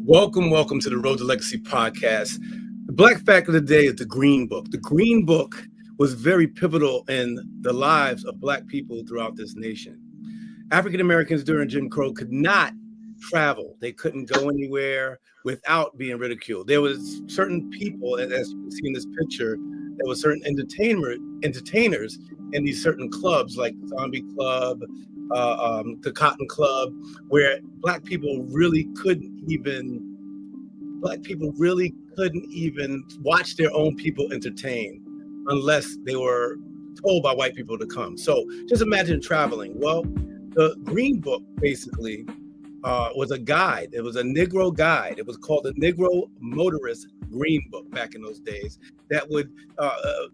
Welcome to the Road to Legacy podcast. The Black fact of the day is the Green Book. The Green Book was very pivotal in the lives of Black people throughout this nation. African Americans during Jim Crow could not travel. They couldn't go anywhere without being ridiculed. There was certain people, and as you can see in this picture, there were certain entertainers in these certain clubs like Zombie Club, the Cotton Club, where Black people really couldn't even watch their own people entertain unless they were told by white people to come. So just imagine traveling. Well, the Green Book basically was a guide. It was a Negro guide. It was called the Negro Motorist Green Book back in those days that would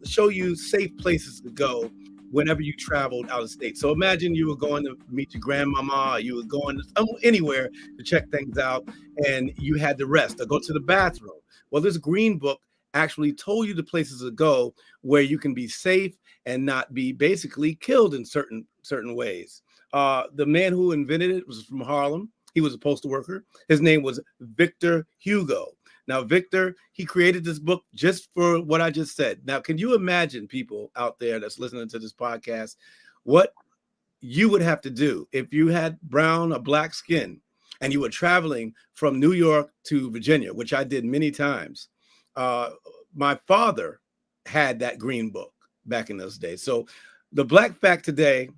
show you safe places to go whenever you traveled out of state. So imagine you were going to meet your grandmama, or you were going anywhere to check things out, and you had to rest or go to the bathroom. Well, this Green Book actually told you the places to go where you can be safe and not be basically killed in certain ways. The man who invented it was from Harlem. He was a postal worker. His name was Victor Hugo. Now, Victor, he created this book just for what I just said. Now, can you imagine, people out there that's listening to this podcast, what you would have to do if you had brown or black skin and you were traveling from New York to Virginia, which I did many times? My father had that Green Book back in those days. So the Black fact today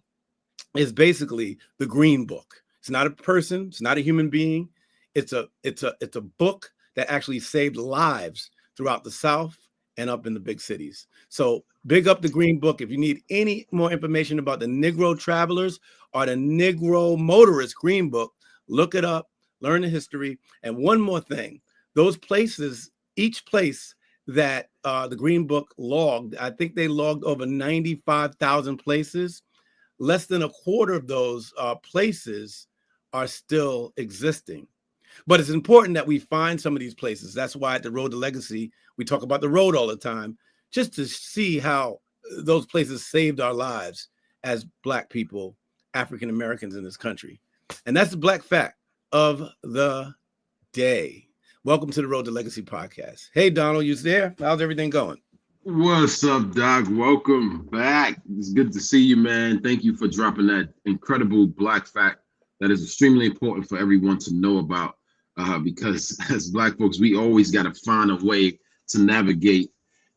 is basically the Green Book. It's not a person. It's not a human being. It's a book that actually saved lives throughout the South and up in the big cities. So big up the Green Book. If you need any more information about the Negro Travelers or the Negro Motorist Green Book, look it up, learn the history. And one more thing, those places, each place that the Green Book logged, I think they logged over 95,000 places. Less than a quarter of those places are still existing. But it's important that we find some of these places. That's why at the Road to Legacy, we talk about the road all the time, just to see how those places saved our lives as Black people, African Americans in this country. And that's the Black fact of the day. Welcome to the Road to Legacy podcast. Hey, Donald, you there? How's everything going? What's up, Doc? Welcome back. It's good to see you, man. Thank you for dropping that incredible Black fact that is extremely important for everyone to know about. Because as Black folks, we always got to find a way to navigate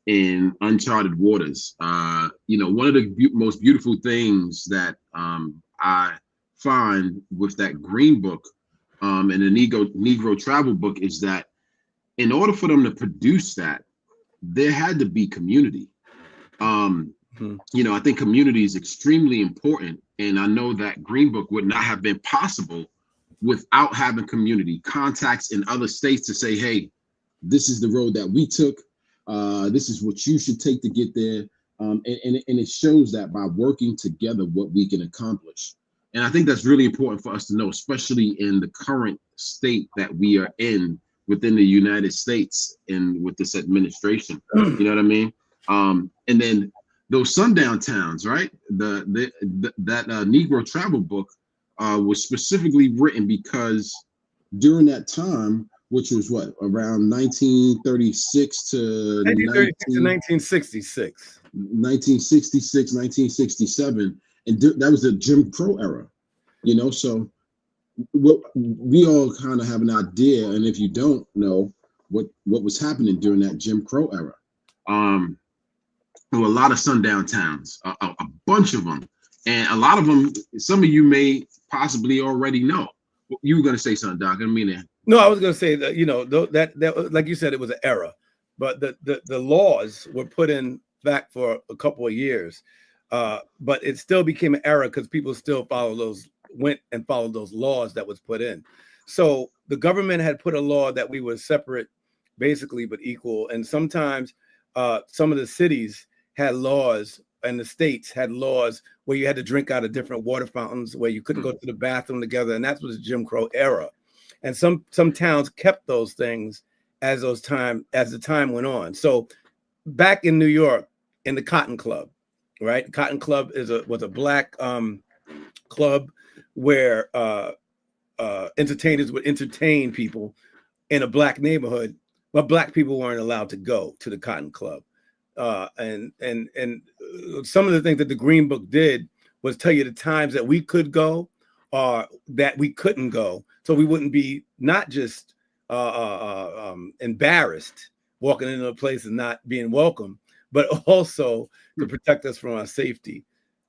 in uncharted waters. One of the most beautiful things that I find with that Green Book and the Negro Travel Book is that in order for them to produce that, there had to be community. I think community is extremely important. And I know that Green Book would not have been possible without having community contacts in other states to say, hey, this is the road that we took. This is what you should take to get there. And it shows that by working together, what we can accomplish. And I think that's really important for us to know, especially in the current state that we are in within the United States and with this administration. You know what I mean? And then those sundown towns, right? That Negro Travel Book was specifically written because during that time, which was what, around 1936 to 1966. 1966, 1967, and that was the Jim Crow era, so what we all kind of have an idea, and if you don't know what was happening during that Jim Crow era, there were a lot of sundown towns, a bunch of them. And a lot of them, some of you may possibly already know. You were going to say something, Doc. I didn't mean that. No, I was going to say that, that like you said, it was an era, but the laws were put in back for a couple of years, but it still became an era because people still followed those laws that was put in. So the government had put a law that we were separate, basically, but equal. And sometimes some of the cities had laws and the states had laws where you had to drink out of different water fountains, where you couldn't go to the bathroom together. And that was the Jim Crow era. And some towns kept those things as the time went on. So back in New York, in the Cotton Club, right? Cotton Club was a Black club where entertainers would entertain people in a black neighborhood, but black people weren't allowed to go to the Cotton Club. And some of the things that the Green Book did was tell you the times that we could go or that we couldn't go, so we wouldn't be not just embarrassed walking into a place and not being welcome, but also to protect us from our safety.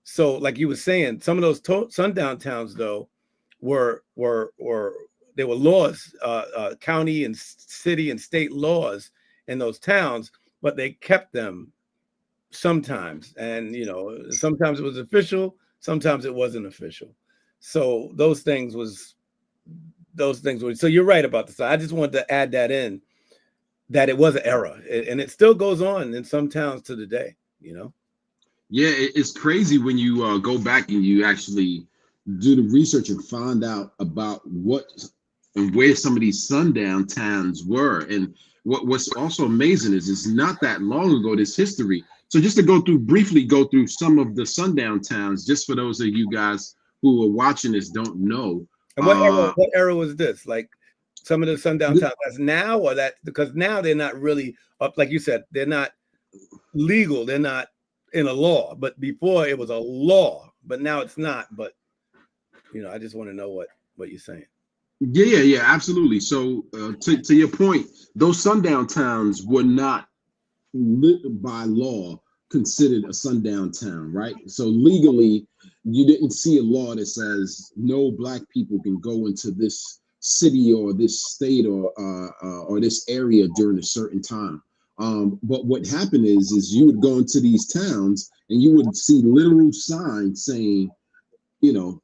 So, like you were saying, some of those sundown towns, though, were there were laws, county and city and state laws in those towns, but they kept them sometimes. And, you know, sometimes it was official, sometimes it wasn't official. So those things were, so you're right about this. I just wanted to add that in, that it was an era, and it still goes on in some towns to the day, you know? Yeah, it's crazy when you go back and you actually do the research and find out about what and where some of these sundown towns were. And what's also amazing is it's not that long ago, this history. So just to briefly go through some of the sundown towns, just for those of you guys who are watching this don't know. And what era was this? Like some of the sundown towns, that's now, or that, because now they're not really up, like you said, they're not legal, they're not in a law, but before it was a law, but now it's not. But you know, I just want to know what you're saying. Yeah, absolutely. So to your point, those sundown towns were not by law considered a sundown town, right? So legally, you didn't see a law that says no black people can go into this city or this state or this area during a certain time. But what happened is you would go into these towns and you would see literal signs saying, you know,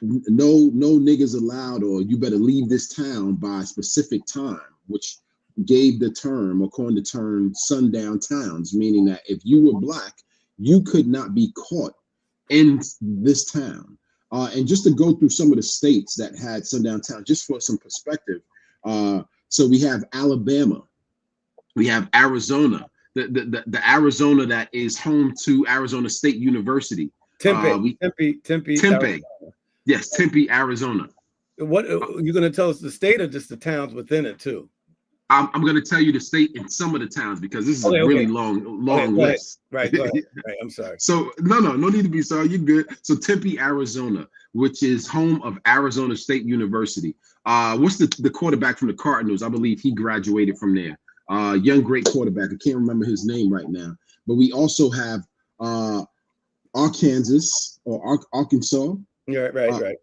no niggas allowed, or you better leave this town by a specific time, which gave the term, or coined the term, sundown towns, meaning that if you were black, you could not be caught in this town. And just to go through some of the states that had sundown towns, just for some perspective. So we have Alabama, we have Arizona, the Arizona that is home to Arizona State University. Tempe. Tempe. Yes, Tempe, Arizona. What you're going to tell us, the state or just the towns within it too? I'm going to tell you the state and some of the towns, because this is a really long list. Right, go ahead. Right, I'm sorry. So no need to be sorry. You're good. So Tempe, Arizona, which is home of Arizona State University. What's the quarterback from the Cardinals? I believe he graduated from there. Young, great quarterback. I can't remember his name right now. But we also have Arkansas. Right.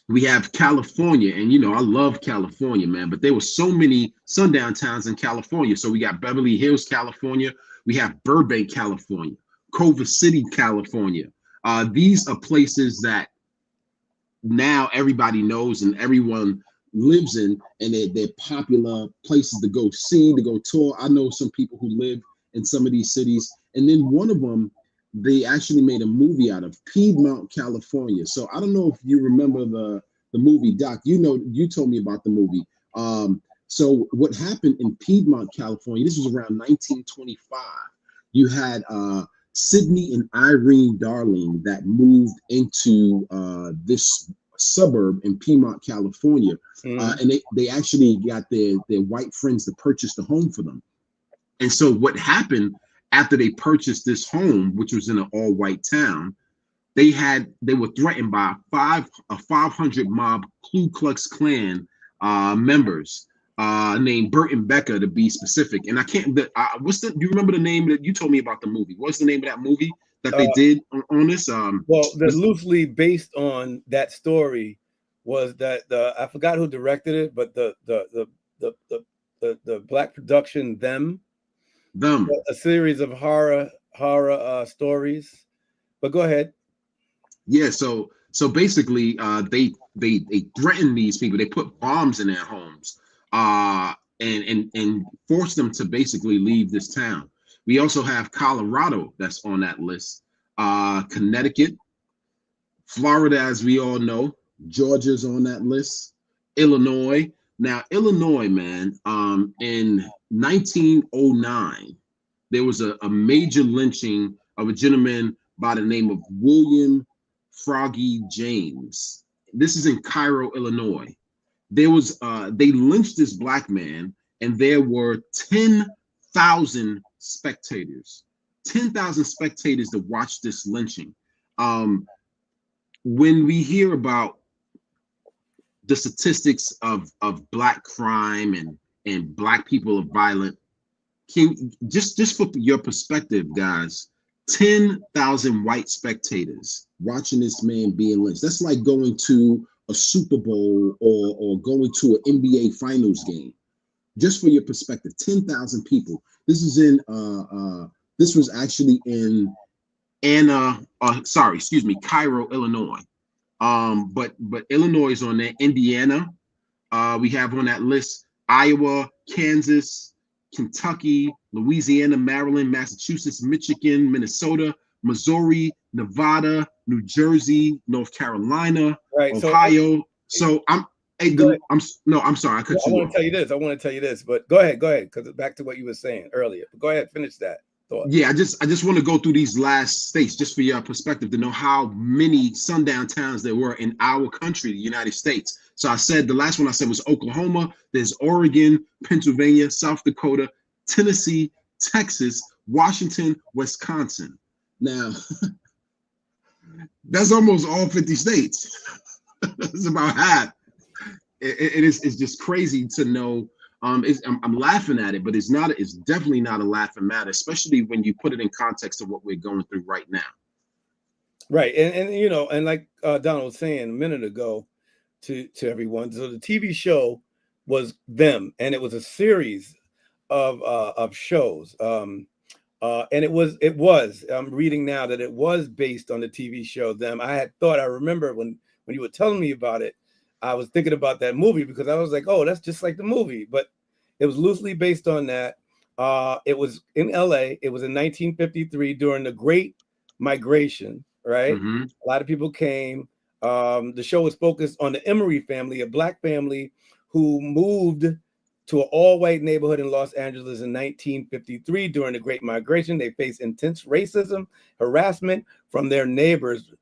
We have California, and you know I love California, man. But there were so many sundown towns in California. So we got Beverly Hills, California. We have Burbank, California. Culver City, California. These are places that now everybody knows and everyone lives in, and they're popular places to go see, to go tour. I know some people who live in some of these cities, and then one of them, they actually made a movie out of, Piedmont, California. So I don't know if you remember the movie, Doc. You know, you told me about the movie. So what happened in Piedmont, California, this was around 1925. You had Sydney and Irene Darling that moved into this suburb in Piedmont, California. And they actually got their white friends to purchase the home for them. And so what happened after they purchased this home, which was in an all-white town, they were threatened by 500 mob Ku Klux Klan members named Burt and Becker, to be specific. And I can't. Do you remember the name that you told me about the movie? What's the name of that movie that they did on this? Well, loosely based on that story was that I forgot who directed it, but the black production them. A series of horror stories, but go ahead. Yeah, so basically, they threatened these people. They put bombs in their homes, and forced them to basically leave this town. We also have Colorado that's on that list, Connecticut, Florida, as we all know, Georgia's on that list, Illinois. Now, Illinois, man, in 1909, there was a major lynching of a gentleman by the name of William Froggy James. This is in Cairo, Illinois. There was they lynched this black man, and there were 10,000 spectators. 10,000 spectators to watch this lynching. When we hear about the statistics of black crime and black people are violent, can just for your perspective, guys, 10,000 white spectators watching this man being lynched. That's like going to a Super Bowl or going to an NBA Finals game. Just for your perspective, 10,000 people. This is in this was actually in Cairo, Illinois. But Illinois is on there. Indiana, we have on that list Iowa, Kansas, Kentucky, Louisiana, Maryland, Massachusetts, Michigan, Minnesota, Missouri, Nevada, New Jersey, North Carolina, right, Ohio. So I'm sorry, I cut you off. I want to tell you this, but go ahead, because back to what you were saying earlier. Go ahead, finish that thought. Yeah, I just want to go through these last states just for your perspective to know how many sundown towns there were in our country, the United States. So I said the last one I said was Oklahoma. There's Oregon, Pennsylvania, South Dakota, Tennessee, Texas, Washington, Wisconsin. Now, that's almost all 50 states. It's about half. It's just crazy to know. I'm laughing at it, but it's definitely not a laughing matter, especially when you put it in context of what we're going through right now. Right, and you know, and like Donald was saying a minute ago to everyone, so the TV show was Them, and it was a series of shows. And it was. I'm reading now that it was based on the TV show Them. I remember when you were telling me about it, I was thinking about that movie because I was like, oh, that's just like the movie. But it was loosely based on that. It was in LA. It was in 1953 during the Great Migration, right? Mm-hmm. A lot of people came. The show was focused on the Emery family, a black family who moved to an all-white neighborhood in Los Angeles in 1953 during the Great Migration. They faced intense racism, harassment from their neighbors,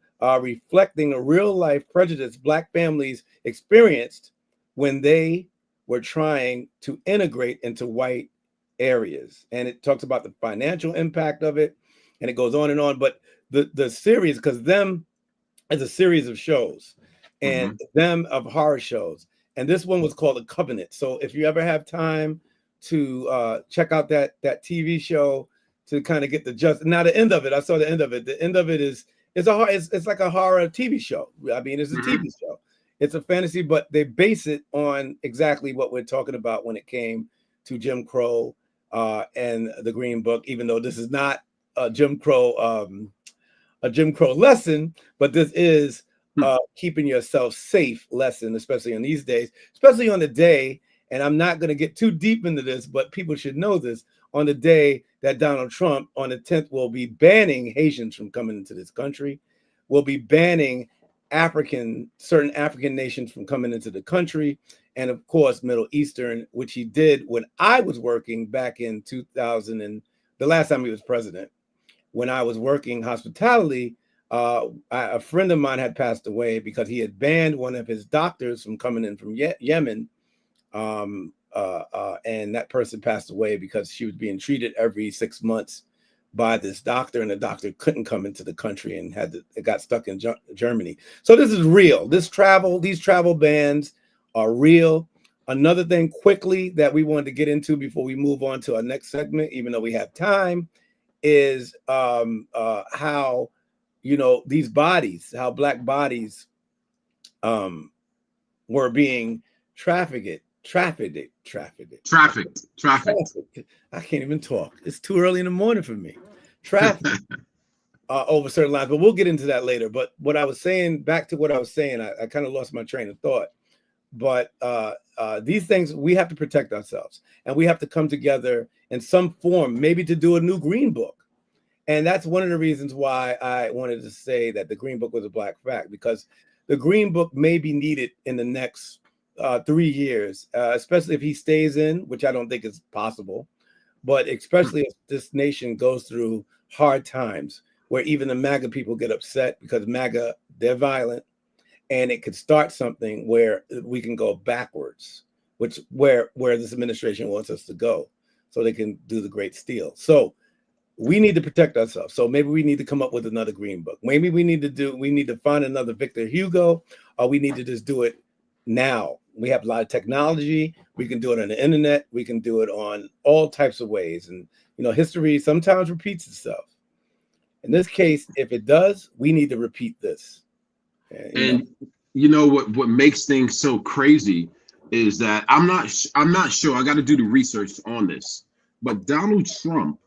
reflecting a real-life prejudice black families experienced when they were trying to integrate into white areas. And it talks about the financial impact of it, and it goes on and on. But the series, because Them is a series of shows, and Them of horror shows. And this one was called The Covenant. So if you ever have time to check out that TV show to kind of get the just. Now the end of it, I saw the end of it. The end of it is it's like a horror TV show. I mean, it's a TV show. It's a fantasy, but they base it on exactly what we're talking about when it came to Jim Crow and the Green Book. Even though this is not a Jim Crow lesson, but this is keeping yourself safe lesson, especially in these days, especially on the day. And I'm not going to get too deep into this, but people should know this, on the day that Donald Trump on the 10th will be banning Haitians from coming into this country, will be banning certain African nations from coming into the country, and of course Middle Eastern, which he did when I was working back in 2000 and the last time he was president. When I was working hospitality, a friend of mine had passed away because he had banned one of his doctors from coming in from Yemen. And that person passed away because she was being treated every 6 months by this doctor, and the doctor couldn't come into the country and it got stuck in Germany. So this is real. These travel bans are real. Another thing quickly that we wanted to get into before we move on to our next segment, even though we have time, is how, you know, these bodies, how black bodies were being trafficked. I can't even talk. It's too early in the morning for me. Trafficked over certain lines, but we'll get into that later. But what I was saying, back to what I was saying, I kind of lost my train of thought. But these things, we have to protect ourselves, and we have to come together in some form, maybe to do a new Green Book. And that's one of the reasons why I wanted to say that the Green Book was a black fact, because the Green Book may be needed in the next 3 years, especially if he stays in, which I don't think is possible, but especially if this nation goes through hard times where even the MAGA people get upset because MAGA, they're violent, and it could start something where we can go backwards, which where this administration wants us to go, so they can do the Great Steal. So we need to protect ourselves. So maybe we need to come up with another green book. Maybe we need to find another Victor Hugo, or we need to just do it now. We have a lot of technology. We can do it on the internet. We can do it on all types of ways. And, history sometimes repeats itself. In this case, if it does, we need to repeat this. And what makes things so crazy is that I'm not sure. I got to do the research on this, but Donald Trump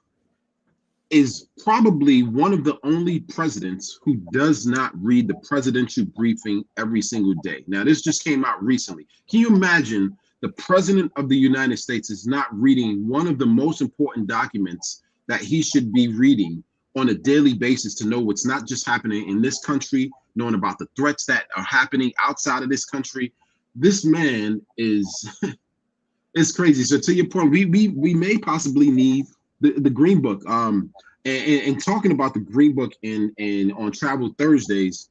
is probably one of the only presidents who does not read the presidential briefing every single day. Now, this just came out recently. Can you imagine the president of the United States is not reading one of the most important documents that he should be reading on a daily basis to know what's not just happening in this country, knowing about the threats that are happening outside of this country? This man is crazy. So to your point, we may possibly need the Green Book. And talking about the Green Book and on Travel Thursdays,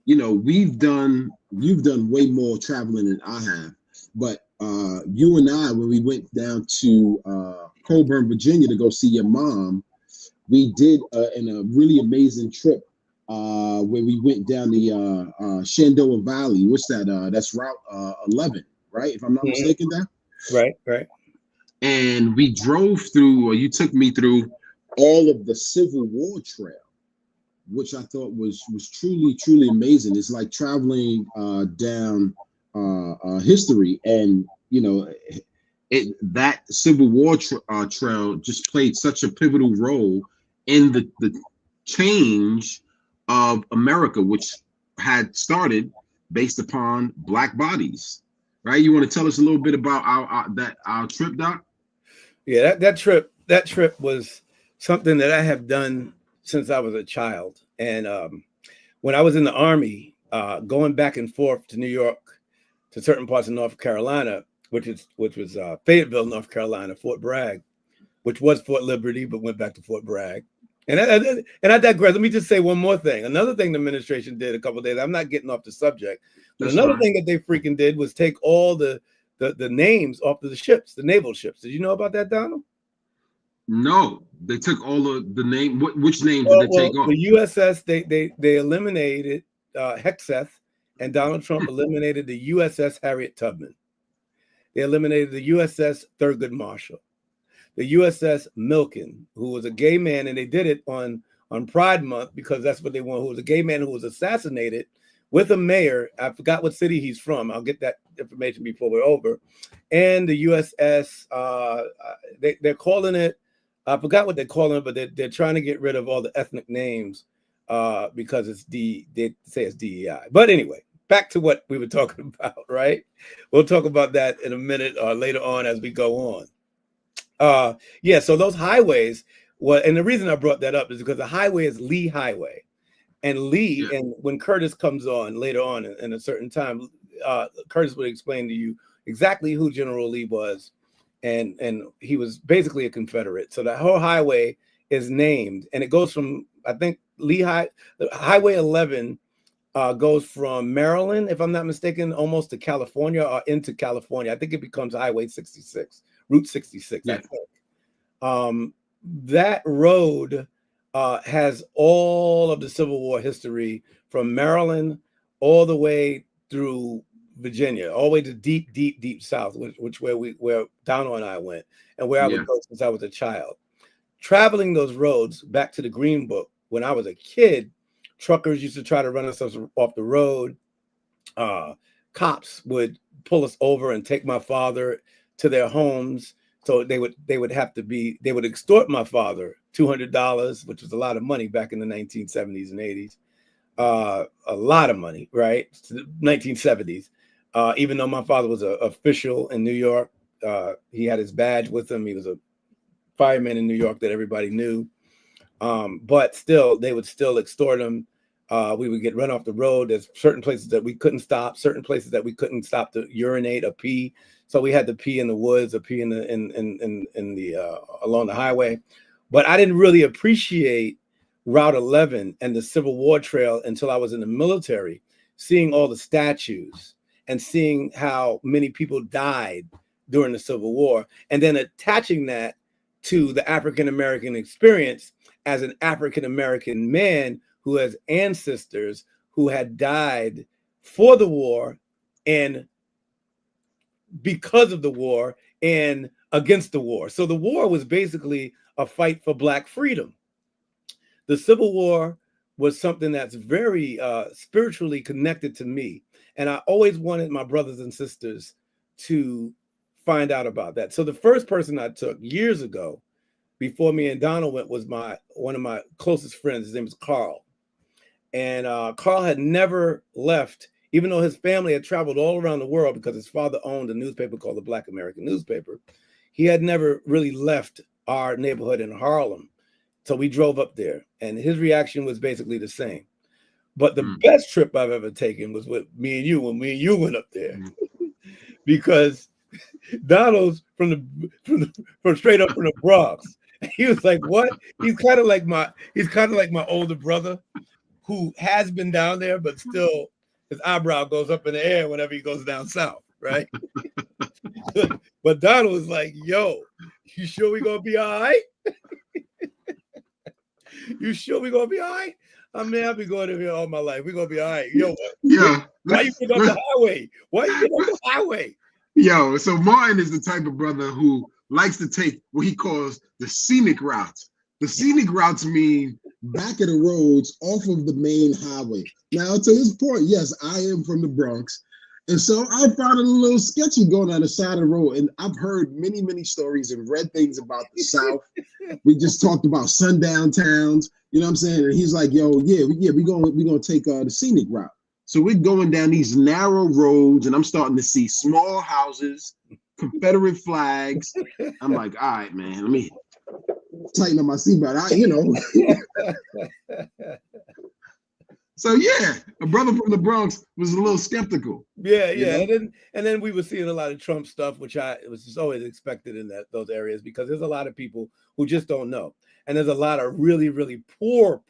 you've done way more traveling than I have. But you and I, when we went down to Colburn, Virginia to go see your mom, we did in a really amazing trip where we went down the Shenandoah Valley. What's that? That's Route 11, right? If I'm not mistaken, there. Right. And we drove through, or you took me through all of the Civil War trail, which I thought was truly amazing. It's like traveling down history, and that Civil War trail just played such a pivotal role in the change of America, which had started based upon Black bodies. Right? You want to tell us a little bit about our trip, Doc? Yeah, that trip was something that I have done since I was a child. And when I was in the Army, going back and forth to New York, to certain parts of North Carolina, which was Fayetteville, North Carolina, Fort Bragg, which was Fort Liberty, but went back to Fort Bragg. And I digress. Let me just say one more thing. Another thing the administration did a couple of days, I'm not getting off the subject, but another thing that they freaking did was take all the names off of the ships, the naval ships. Did you know about that, Donald? No, they took all of the name. Which names did they take off? The USS, they eliminated Hexeth, and Donald Trump eliminated the USS Harriet Tubman. They eliminated the USS Thurgood Marshall, the USS Milken, who was a gay man, and they did it on Pride Month because that's what they want. Who was a gay man who was assassinated with a mayor. I forgot what city he's from. I'll get that information before we're over. And the USS, they're calling it, I forgot what they're calling it, but they're trying to get rid of all the ethnic names because they say it's DEI. But anyway, back to what we were talking about, right? We'll talk about that in a minute or later on as we go on. Yeah, so those highways, and the reason I brought that up is because the highway is Lee Highway. And Lee, and when Curtis comes on later on in a certain time, Curtis would explain to you exactly who General Lee was. And he was basically a Confederate. So that whole highway is named, and it goes from, I think, Highway 11 goes from Maryland, if I'm not mistaken, almost to California or into California. I think it becomes Highway 66, Route 66, I think. That road has all of the Civil War history from Maryland all the way through Virginia, all the way to deep south, which where Donald and I went, and where I would go since I was a child. Traveling those roads back to the Green Book when I was a kid, truckers used to try to run us off the road. Cops would pull us over and take my father to their homes. So they would extort my father $200, which was a lot of money back in the 1970s and 80s. A lot of money, right? 1970s. Even though my father was an official in New York, he had his badge with him. He was a fireman in New York that everybody knew. But still, they would still extort him. We would get run off the road. There's certain places that we couldn't stop, certain places that we couldn't stop to urinate or pee. So we had to pee in the woods or pee in the along the highway. But I didn't really appreciate Route 11 and the Civil War trail until I was in the military, seeing all the statues and seeing how many people died during the Civil War, and then attaching that to the African American experience as an African American man who has ancestors who had died for the war and because of the war and against the war. So the war was basically a fight for Black freedom. The Civil War was something that's very spiritually connected to me. And I always wanted my brothers and sisters to find out about that. So the first person I took years ago, before me and Donald went, was one of my closest friends. His name is Carl. And Carl had never left, even though his family had traveled all around the world because his father owned a newspaper called the Black American Newspaper. He had never really left our neighborhood in Harlem. So we drove up there, and his reaction was basically the same. But the best trip I've ever taken was with me and you, when me and you went up there, because Donald's from straight up from the Bronx. He was like, "What?" He's kind of like my older brother, who has been down there, but still his eyebrow goes up in the air whenever he goes down south, right? But Donald was like, "Yo, you sure we gonna be all right? You sure we gonna be all right? I mean, I've been going to here all my life. We're gonna be all right." Yo, yeah. Why you get on the highway? Why you get on the highway? Yo, so Martin is the type of brother who likes to take what he calls the scenic routes. The scenic routes mean back of the roads off of the main highway. Now, to his point, yes, I am from the Bronx. And so I found it a little sketchy going on the side of the road. And I've heard many, many stories and read things about the South. We just talked about sundown towns, you know what I'm saying? And he's like, yo, we're gonna take the scenic route. So we're going down these narrow roads, and I'm starting to see small houses, Confederate flags. I'm like, all right, man, let me tighten up my seatbelt. So yeah, a brother from the Bronx was a little skeptical. Yeah. And then we were seeing a lot of Trump stuff, which it was just always expected in those areas, because there's a lot of people who just don't know. And there's a lot of really, really poor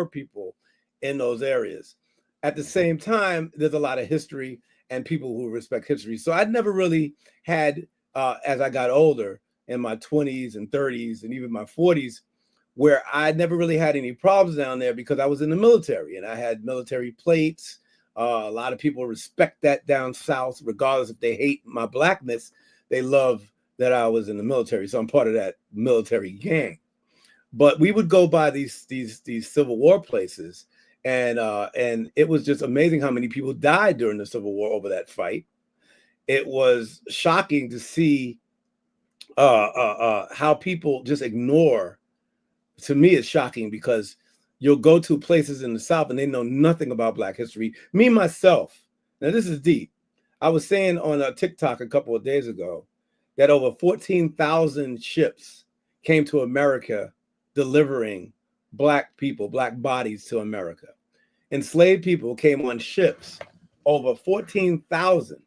people in those areas. At the same time, there's a lot of history and people who respect history. So I'd never really had, as I got older, in my 20s and 30s and even my 40s, where I never really had any problems down there because I was in the military and I had military plates. A lot of people respect that down south, regardless if they hate my blackness. They love that I was in the military, so I'm part of that military gang. But we would go by these Civil War places, and it was just amazing how many people died during the Civil War over that fight. It was shocking to see how people just ignore. To me, it's shocking because you'll go to places in the South and they know nothing about Black history. Me, myself, now this is deep. I was saying on a TikTok a couple of days ago that over 14,000 ships came to America delivering Black people, Black bodies to America. Enslaved people came on ships, over 14,000.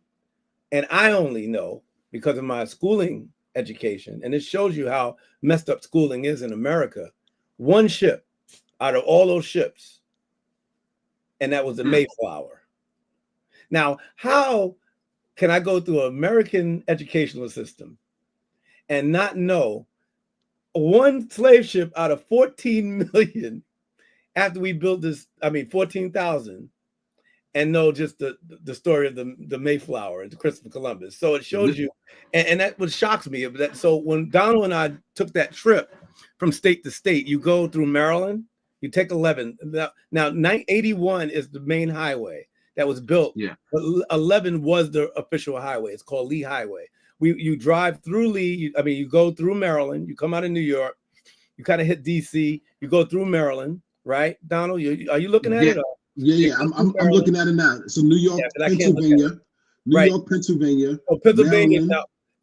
And I only know, because of my schooling education, and it shows you how messed up schooling is in America, one ship out of all those ships, and that was the Mayflower. Now, how can I go through an American educational system and not know one slave ship out of 14 million after we built this, 14,000, and know just the story of the Mayflower and Christopher Columbus? So it shows you, and that what shocks me. So when Donald and I took that trip from state to state, you go through Maryland, you take 11. Now 81 is the main highway that was built. Yeah. But 11 was the official highway. It's called Lee Highway. You drive through Lee. You go through Maryland. You come out of New York. You kind of hit DC. You go through Maryland, right? Donald, are you looking at it? Yeah. I'm looking at it now. So New York, Pennsylvania. New York, Pennsylvania. Oh, Pennsylvania.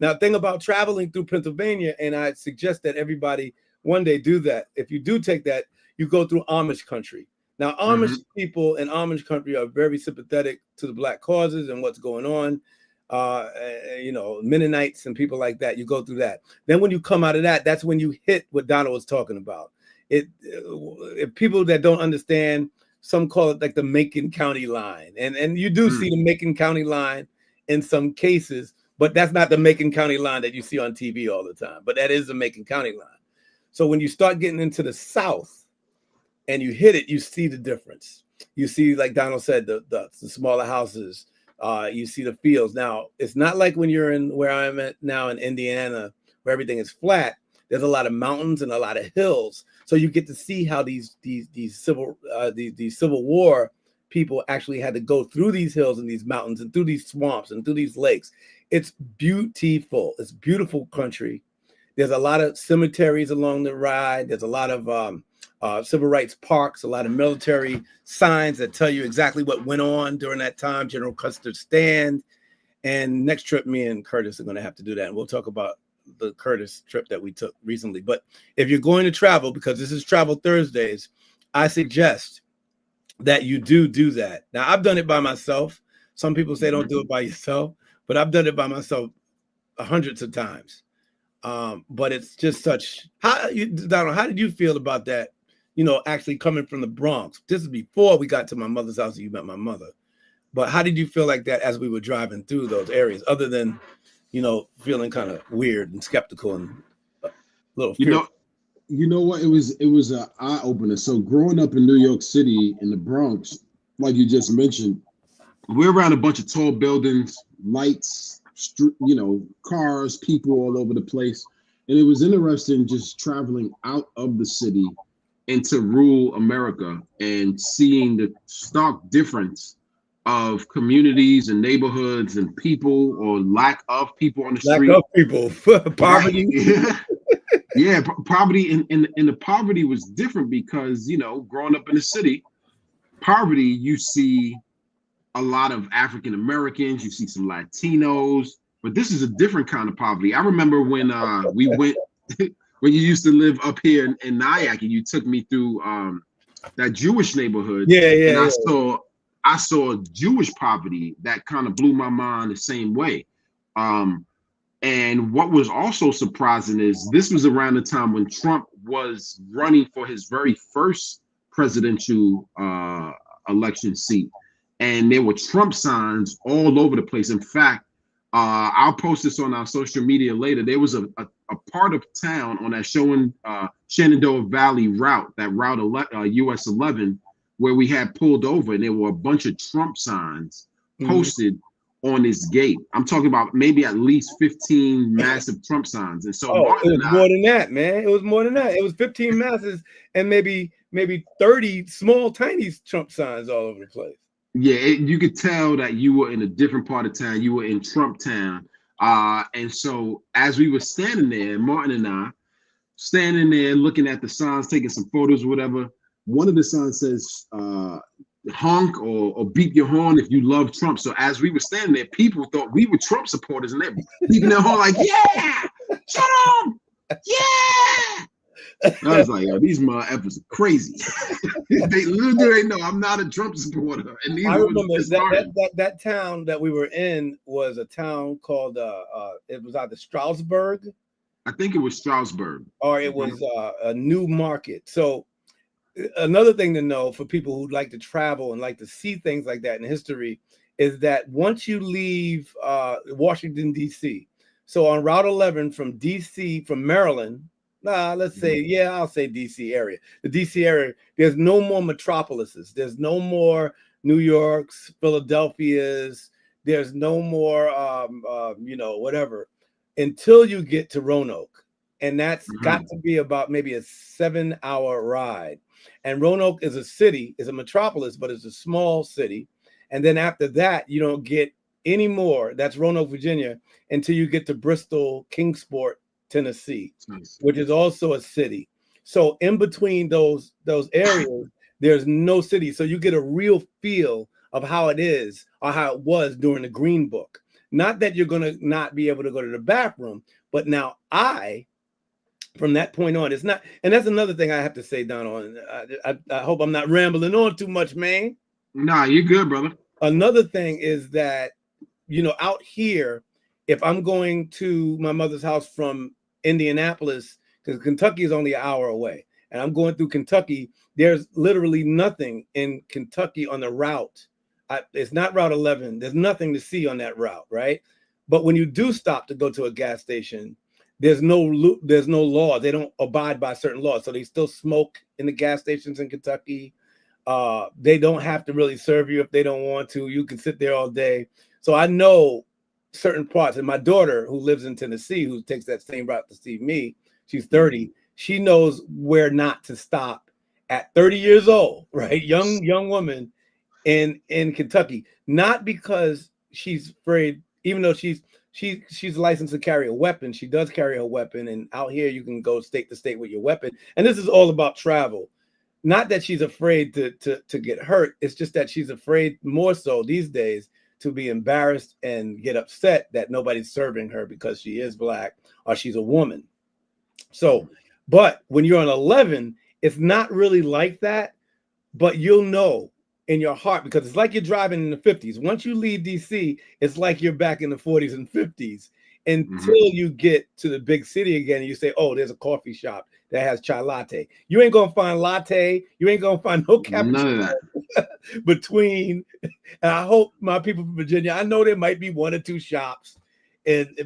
Now, thing about traveling through Pennsylvania, and I suggest that everybody one day do that. If you do take that, you go through Amish country. Now, Amish people in Amish country are very sympathetic to the Black causes and what's going on. Mennonites and people like that. You go through that. Then when you come out of that, that's when you hit what Donald was talking about. If people that don't understand some call it like the Macon County line. And you do see the Macon County line in some cases, but that's not the Macon County line that you see on TV all the time. But that is the Macon County line. So when you start getting into the South and you hit it, you see the difference. You see, like Donald said, the smaller houses. You see the fields. Now, it's not like when you're in where I'm at now in Indiana, where everything is flat. There's a lot of mountains and a lot of hills, so you get to see how these Civil War people actually had to go through these hills and these mountains and through these swamps and through these lakes. It's beautiful. It's beautiful country. There's a lot of cemeteries along the ride. There's a lot of civil rights parks, a lot of military signs that tell you exactly what went on during that time. General Custer's stand. And next trip, me and Curtis are going to have to do that, and we'll talk about the Curtis trip that we took recently. But if you're going to travel, because this is Travel Thursdays, I suggest that you do that. Now, I've done it by myself. Some people say don't do it by yourself, but I've done it by myself hundreds of times. But it's just such. Donald, how did you feel about that? Actually coming from the Bronx. This is before we got to my mother's house and you met my mother. But how did you feel like that as we were driving through those areas, other than feeling kind of weird and skeptical and a little fearful? You know what? It was an eye opener. So growing up in New York City in the Bronx, like you just mentioned, we're around a bunch of tall buildings, lights, cars, people all over the place. And it was interesting just traveling out of the city into rural America and seeing the stark difference of communities and neighborhoods and people, or lack of people on the street. Lack of people, poverty. Right. Yeah, poverty, and the poverty was different because, growing up in the city, poverty, you see a lot of African Americans, you see some Latinos, but this is a different kind of poverty. I remember when we went, when you used to live up here in Nyack, and you took me through that Jewish neighborhood. Yeah. And I saw Jewish poverty that kind of blew my mind the same way. And what was also surprising is this was around the time when Trump was running for his very first presidential election seat. And there were Trump signs all over the place. In fact, I'll post this on our social media later. There was a part of town on that Shenandoah Valley route, that route US 11, where we had pulled over, and there were a bunch of Trump signs posted on this gate. I'm talking about maybe at least 15 massive Trump signs. And so it was more than that, man. It was more than that. It was 15 masses and maybe 30 small, tiny Trump signs all over the place. Yeah, you could tell that you were in a different part of town. You were in Trump town. And so as we were standing there, Martin and I, standing there looking at the signs, taking some photos or whatever, one of the signs says, honk or beep your horn if you love Trump. So as we were standing there, people thought we were Trump supporters, and they're beeping their horn like, yeah, Trump, yeah. And I was like, yo, these motherfuckers are crazy. They literally know I'm not a Trump supporter. And I remember that town that we were in was a town called it was either Stroudsburg. I think it was Stroudsburg. Or it was a New Market. So another thing to know for people who like to travel and like to see things like that in history is that once you leave Washington, D.C., so on Route 11 from D.C., from Maryland, let's say, I'll say D.C. area. The D.C. area, there's no more metropolises. There's no more New Yorks, Philadelphias. There's no more, whatever, until you get to Roanoke. And that's got to be about maybe a 7-hour ride. And Roanoke is a city, is a metropolis, but it's a small city. And then after that, you don't get any more. That's Roanoke, Virginia, until you get to Bristol, Kingsport, Tennessee, which is also a city. So in between those areas, there's no city. So you get a real feel of how it is or how it was during the Green Book. Not that you're going to not be able to go to the bathroom, but now from that point on, it's not. And that's another thing I have to say, Donald. I hope I'm not rambling on too much, man. Nah, you're good, brother. Another thing is that, out here, if I'm going to my mother's house from Indianapolis, because Kentucky is only an hour away, and I'm going through Kentucky, there's literally nothing in Kentucky on the route. It's not Route 11. There's nothing to see on that route, right? But when you do stop to go to a gas station, there's no law. They don't abide by certain laws, so they still smoke in the gas stations in Kentucky. They don't have to really serve you if they don't want to. You can sit there all day. So I know certain parts. And my daughter, who lives in Tennessee, who takes that same route to see me, she's 30. She knows where not to stop at 30 years old, right? Young woman in Kentucky. Not because she's afraid, even though she's licensed to carry a weapon. She does carry a weapon, and out here you can go state to state with your weapon. And this is all about travel. Not that she's afraid to get hurt. It's just that she's afraid more so these days to be embarrassed and get upset that nobody's serving her because she is Black or she's a woman. So, but when you're on 11, it's not really like that, but you'll know in your heart, because it's like you're driving in the 50s. Once you leave DC, it's like you're back in the 40s and 50s until you get to the big city again and you say, oh, there's a coffee shop that has chai latte. You ain't gonna find latte, you ain't gonna find no cappuccino. None of that. Between, and I hope my people from Virginia, I know there might be one or two shops,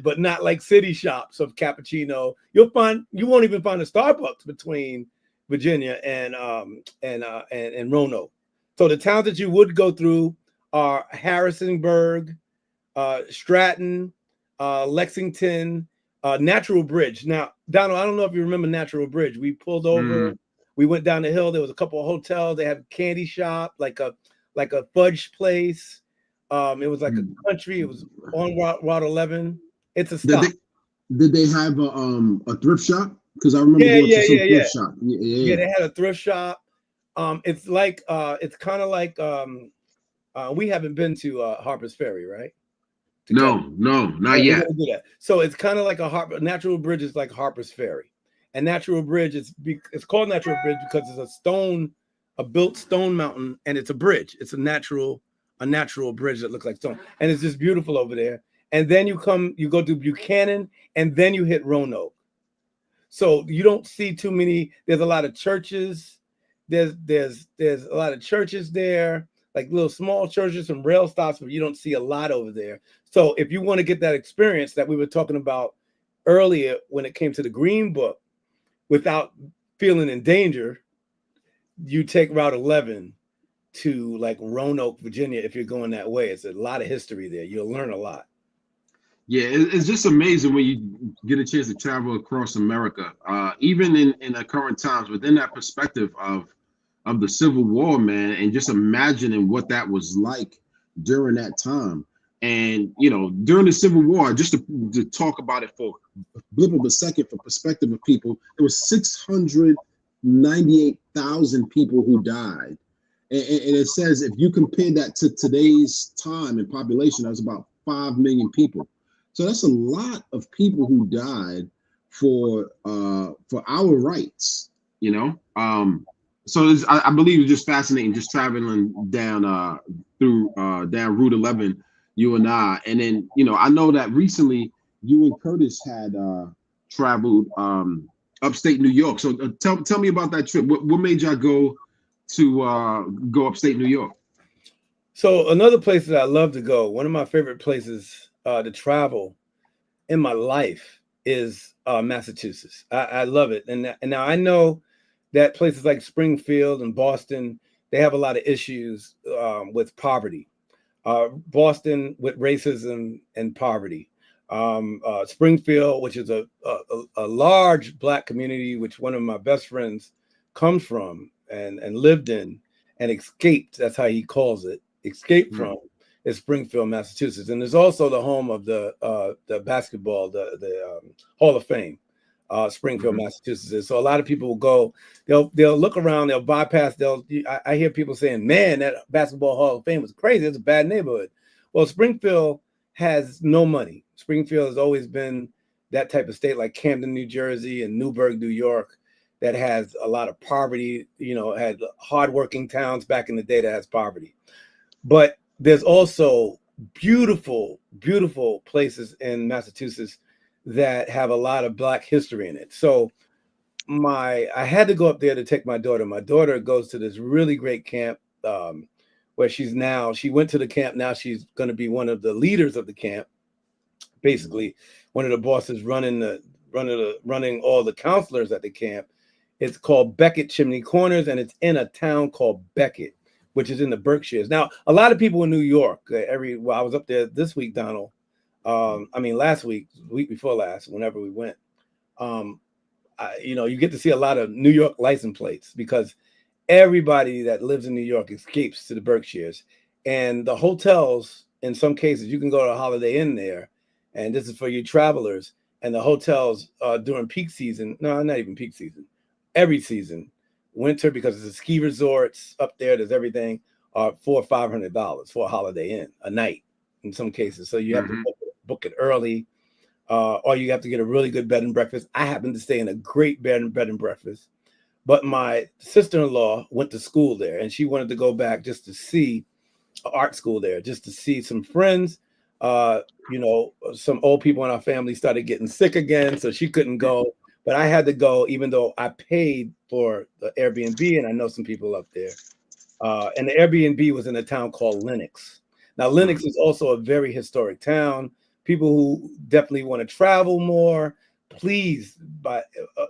but not like city shops of cappuccino. You won't even find a Starbucks between Virginia and Roanoke. So the towns that you would go through are Harrisonburg, Stratton, Lexington, Natural Bridge. Now, Donald, I don't know if you remember Natural Bridge. We pulled over, we went down the hill. There was a couple of hotels. They had a candy shop, like a fudge place. It was like a country. It was on Route 11. It's a stop. Did they have a thrift shop? Because I remember going to some thrift shop. Yeah, they had a thrift shop. It's like it's kind of like we haven't been to Harper's Ferry, right? No, not yet. Do that. So it's kind of like Natural Bridge is like Harper's Ferry, and Natural Bridge it's called Natural Bridge because it's a built stone mountain, and it's a bridge. It's a natural bridge that looks like stone, and it's just beautiful over there. And then you go to Buchanan, and then you hit Roanoke. So you don't see too many. There's a lot of churches. There's a lot of churches there, like little small churches and rail stops, but you don't see a lot over there. So if you want to get that experience that we were talking about earlier when it came to the Green Book, without feeling in danger, you take Route 11 to like Roanoke, Virginia. If you're going that way, it's a lot of history there. You'll learn a lot. Yeah, it's just amazing when you get a chance to travel across America, even in the current times, within that perspective of the Civil War, man, and just imagining what that was like during that time. And, during the Civil War, just to talk about it for a blip of a second, for perspective of people, there was 698,000 people who died. And it says, if you compare that to today's time and population, that was about 5 million people. So that's a lot of people who died for our rights, So I believe it's just fascinating, just traveling down down Route 11, you and I. And then, I know that recently you and Curtis had traveled upstate New York. So tell me about that trip. What made y'all go upstate New York? So another place that I love to go, one of my favorite places to travel in my life is Massachusetts. I love it. And now I know that places like Springfield and Boston, they have a lot of issues with poverty. Boston with racism and poverty. Springfield, which is a large Black community, which one of my best friends comes from and lived in and escaped. That's how he calls it. Escaped from is Springfield, Massachusetts, and it's also the home of the basketball, the Hall of Fame. Springfield, Massachusetts. So a lot of people will go, they'll look around, they'll bypass, I hear people saying, man, that basketball Hall of Fame was crazy. It's a bad neighborhood. Well, Springfield has no money. Springfield has always been that type of state like Camden, New Jersey and Newburgh, New York, that has a lot of poverty, had hardworking towns back in the day that has poverty. But there's also beautiful, beautiful places in Massachusetts that have a lot of Black history in it. So I had to go up there to take my daughter. My daughter goes to this really great camp where she went to the camp. Now she's going to be one of the leaders of the camp, basically one of the bosses running all the counselors at the camp. It's called Beckett Chimney Corners, and it's in a town called Beckett, which is in the Berkshires. Now, a lot of people in New York, I was up there this week, Donald. Last week, week before last, whenever we went, you get to see a lot of New York license plates because everybody that lives in New York escapes to the Berkshires. And the hotels, in some cases, you can go to a Holiday Inn there, and this is for you travelers. And the hotels during peak season, no, not even peak season, every season, winter, because it's a ski resorts up there, there's everything, $400 or $500 for a Holiday Inn a night in some cases. So you have to book it early, or you have to get a really good bed and breakfast. I happen to stay in a great bed and breakfast, but my sister-in-law went to school there, and she wanted to go back just to see art school there, just to see some friends. Some old people in our family started getting sick again, so she couldn't go. But I had to go, even though I paid for the Airbnb, and I know some people up there. And the Airbnb was in a town called Lenox. Now, Lenox is also a very historic town. People who definitely want to travel more, please,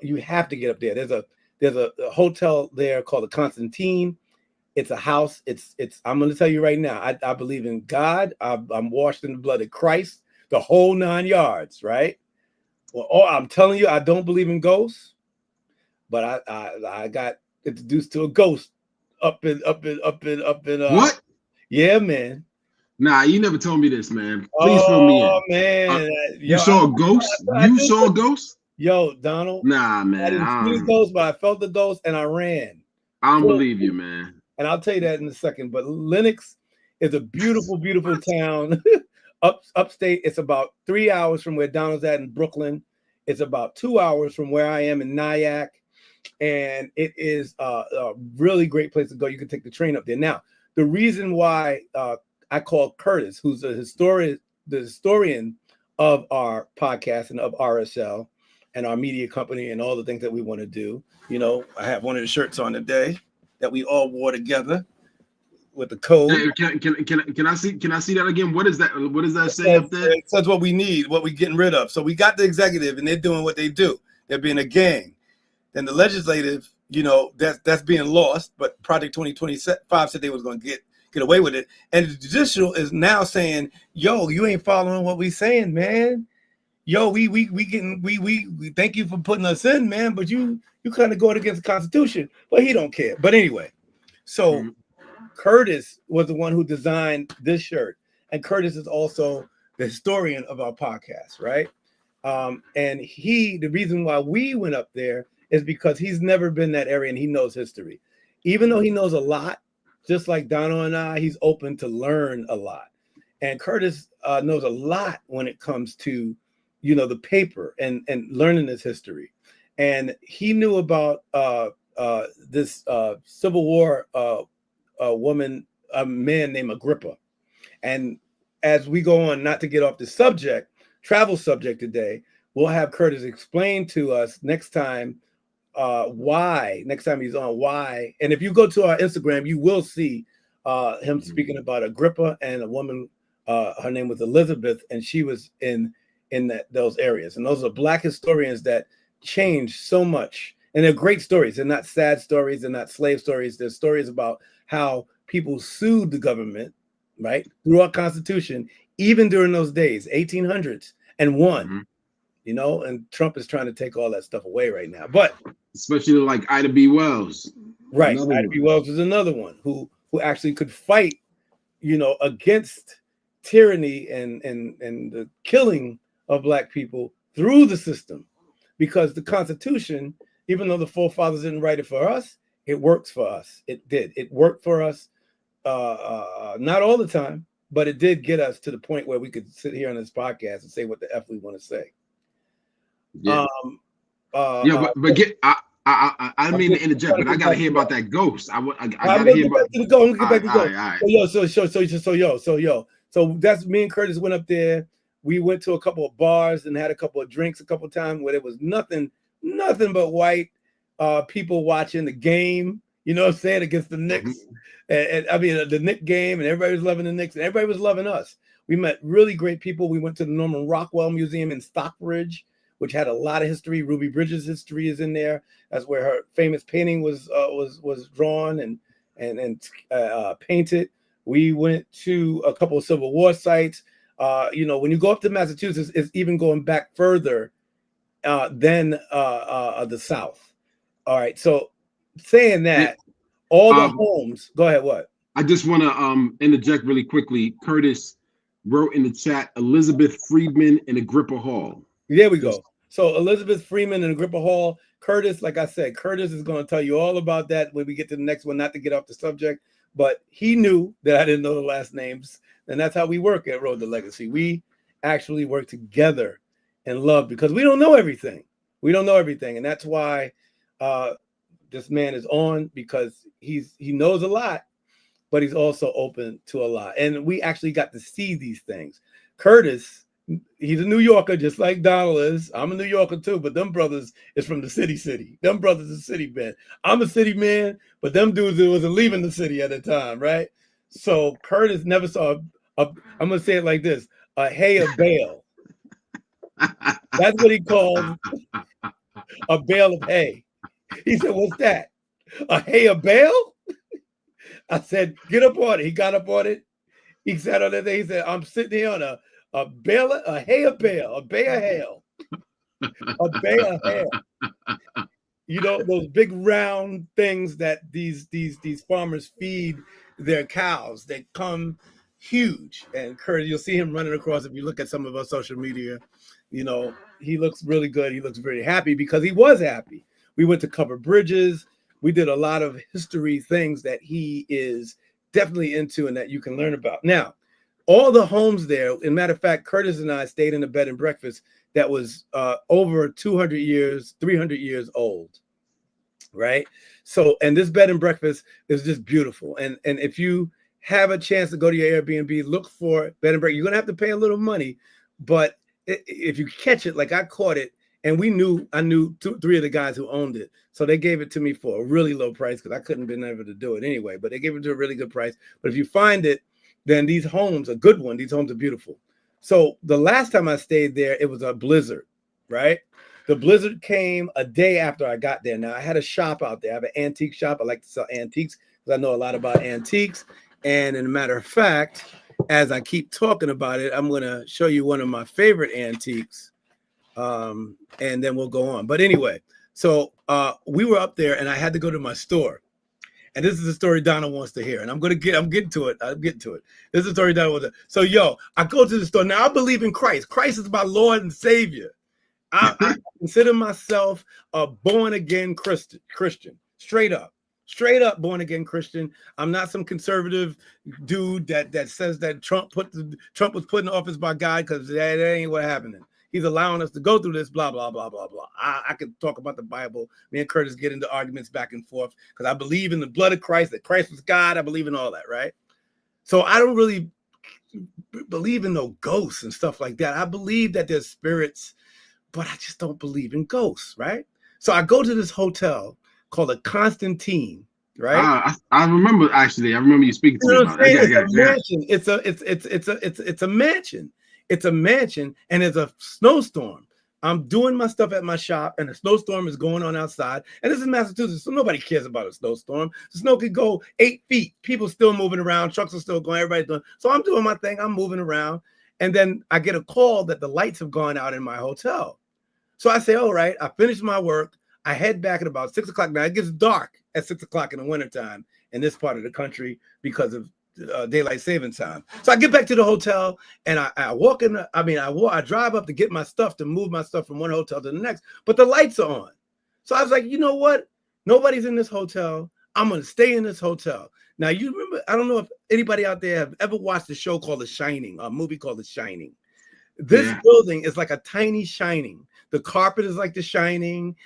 you have to get up there. There's a hotel there called the Constantine. It's a house. I'm going to tell you right now, I believe in God. I'm washed in the blood of Christ, the whole 9 yards, right? Well, I'm telling you, I don't believe in ghosts, but I got introduced to a ghost up in what? Yeah, man. Nah, you never told me this, man. Please fill me in. Oh man, you saw a ghost? You saw a ghost? Yo, Donald. Nah, man. I didn't see the ghost, but I felt the ghost and I ran. I don't believe you, man. And I'll tell you that in a second. But Lenox is a beautiful, beautiful town. Upstate. It's about 3 hours from where Donald's at in Brooklyn. It's about 2 hours from where I am in Nyack. And it is a really great place to go. You can take the train up there. Now, the reason why I call Curtis, who's the historian of our podcast and of RSL and our media company and all the things that we want to do. I have one of the shirts on today that we all wore together with the code. Can I see that again? What is that? What does that say up there? It says what we need, what we're getting rid of. So we got the executive, and they're doing what they do. They're being a gang. Then the legislative, that's being lost. But Project 2025 said they was going to get away with it, and the judicial is now saying, "Yo, you ain't following what we saying, man. Yo, we thank you for putting us in, man, but you kind of going against the Constitution." But he don't care. But anyway, so Curtis was the one who designed this shirt, and Curtis is also the historian of our podcast, right? And the reason why we went up there is because he's never been that area and he knows history. Even though he knows a lot, just like Donald and I, he's open to learn a lot. And Curtis knows a lot when it comes to, the paper and learning this history. And he knew about this Civil War a man named Agrippa. And as we go on, not to get off the travel subject today, we'll have Curtis explain to us next time next time he's on why. And if you go to our Instagram, you will see him speaking about Agrippa and a woman, her name was Elizabeth, and she was in those areas. And those are Black historians that changed so much. And they're great stories. They're not sad stories. They're not slave stories. They're stories about how people sued the government, right, through our Constitution, even during those days, 1800s, and won. And Trump is trying to take all that stuff away right now. But especially like Ida B. Wells. Right. Ida B. Wells is another one who actually could fight, against tyranny and the killing of Black people through the system. Because the Constitution, even though the forefathers didn't write it for us, it works for us. It did. It worked for us. Not all the time, but it did get us to the point where we could sit here on this podcast and say what the F we want to say. Yeah. But get I mean to interject, but I gotta hear about that ghost. I gotta hear about the ghost. I'm gonna get back to the ghost. So that's me and Curtis went up there. We went to a couple of bars and had a couple of drinks a couple of times where there was nothing but white people watching the game, you know what I'm saying, against the Knicks. And I mean, the Knicks game, and everybody was loving the Knicks, and everybody was loving us. We met really great people. We went to the Norman Rockwell Museum in Stockbridge, which had a lot of history. Ruby Bridges' history is in there. That's where her famous painting was drawn and painted. We went to a couple of Civil War sites. You know, when you go up to Massachusetts, it's even going back further than the South. All right. So saying that, all the homes. Go ahead. What? I just want to interject really quickly. Curtis wrote in the chat, Elizabeth Friedman and Agrippa Hall. There we go. So Elizabeth Freeman and Agrippa Hall. Curtis, like I said, Curtis is going to tell you all about that when we get to the next one, not to get off the subject, but he knew that I didn't know the last names. And that's how we work at Road to Legacy. We actually work together and love because we don't know everything. We don't know everything. And that's why this man is on, because he knows a lot, but he's also open to a lot. And we actually got to see these things. Curtis, he's a New Yorker, just like Donald is. I'm a New Yorker too, but them brothers is from the city. Them brothers is city man. I'm a city man, but them dudes wasn't leaving the city at the time, right? So Curtis never saw I'm gonna say it like this: a hay of bale. That's what he called a bale of hay. He said, "What's that? A hay of bale?" I said, "Get up on it." He got up on it. He sat on that thing. He said, "I'm sitting here on a bale, a hay of bale, a bay of hail, a bay of hail." You know, those big round things that these farmers feed their cows. They come huge. And Kurt, you'll see him running across. If you look at some of our social media, you know, he looks really good. He looks very happy because he was happy. We went to cover bridges. We did a lot of history things that he is definitely into and that you can learn about. Now, all the homes there, as a matter of fact, Curtis and I stayed in a bed and breakfast that was over 200 years, 300 years old, right? So, and this bed and breakfast is just beautiful. And if you have a chance to go to your Airbnb, look for bed and breakfast. You're going to have to pay a little money, but if you catch it, like I caught it, and I knew three of the guys who owned it. So they gave it to me for a really low price because I couldn't been able to do it anyway, but they gave it to a really good price. But if you find it, then these homes, a good one, these homes are beautiful. So the last time I stayed there, it was a blizzard, right? The blizzard came a day after I got there. Now I had a shop out there. I have an antique shop. I like to sell antiques because I know a lot about antiques. And in a matter of fact, as I keep talking about it, I'm going to show you one of my favorite antiques. And then we'll go on. But anyway, so we were up there and I had to go to my store. And this is the story Donna wants to hear. And I'm getting to it. This is the story Donna wants to. So, I go to the store. Now, I believe in Christ. Christ is my Lord and Savior. I consider myself a born-again Christian. Straight up born-again Christian. I'm not some conservative dude that says that Trump was put in office by God, because that ain't what happened. He's allowing us to go through this, blah, blah, blah, blah, blah. I could talk about the Bible. Me and Curtis get into arguments back and forth because I believe in the blood of Christ, that Christ was God. I believe in all that, right? So I don't really believe in no ghosts and stuff like that. I believe that there's spirits, but I just don't believe in ghosts, right? So I go to this hotel called a Constantine, right? I remember, actually. I remember you speaking to me about it. It's a mansion. It's a mansion. It's a mansion, and it's a snowstorm. I'm doing my stuff at my shop, and a snowstorm is going on outside. And this is Massachusetts, so nobody cares about a snowstorm. The snow could go 8 feet. People still moving around. Trucks are still going. Everybody's doing. So I'm doing my thing. I'm moving around. And then I get a call that the lights have gone out in my hotel. So I say, all right, I finished my work. I head back at about 6 o'clock. Now, it gets dark at 6 o'clock in the wintertime in this part of the country because of daylight saving time. So I get back to the hotel and I walk in. I drive up to get my stuff, to move my stuff from one hotel to the next, but the lights are on. So I was like, you know what? Nobody's in this hotel. I'm going to stay in this hotel. Now, you remember, I don't know if anybody out there have ever watched a show called The Shining, a movie called The Shining. This building is like a tiny Shining. The carpet is like The Shining.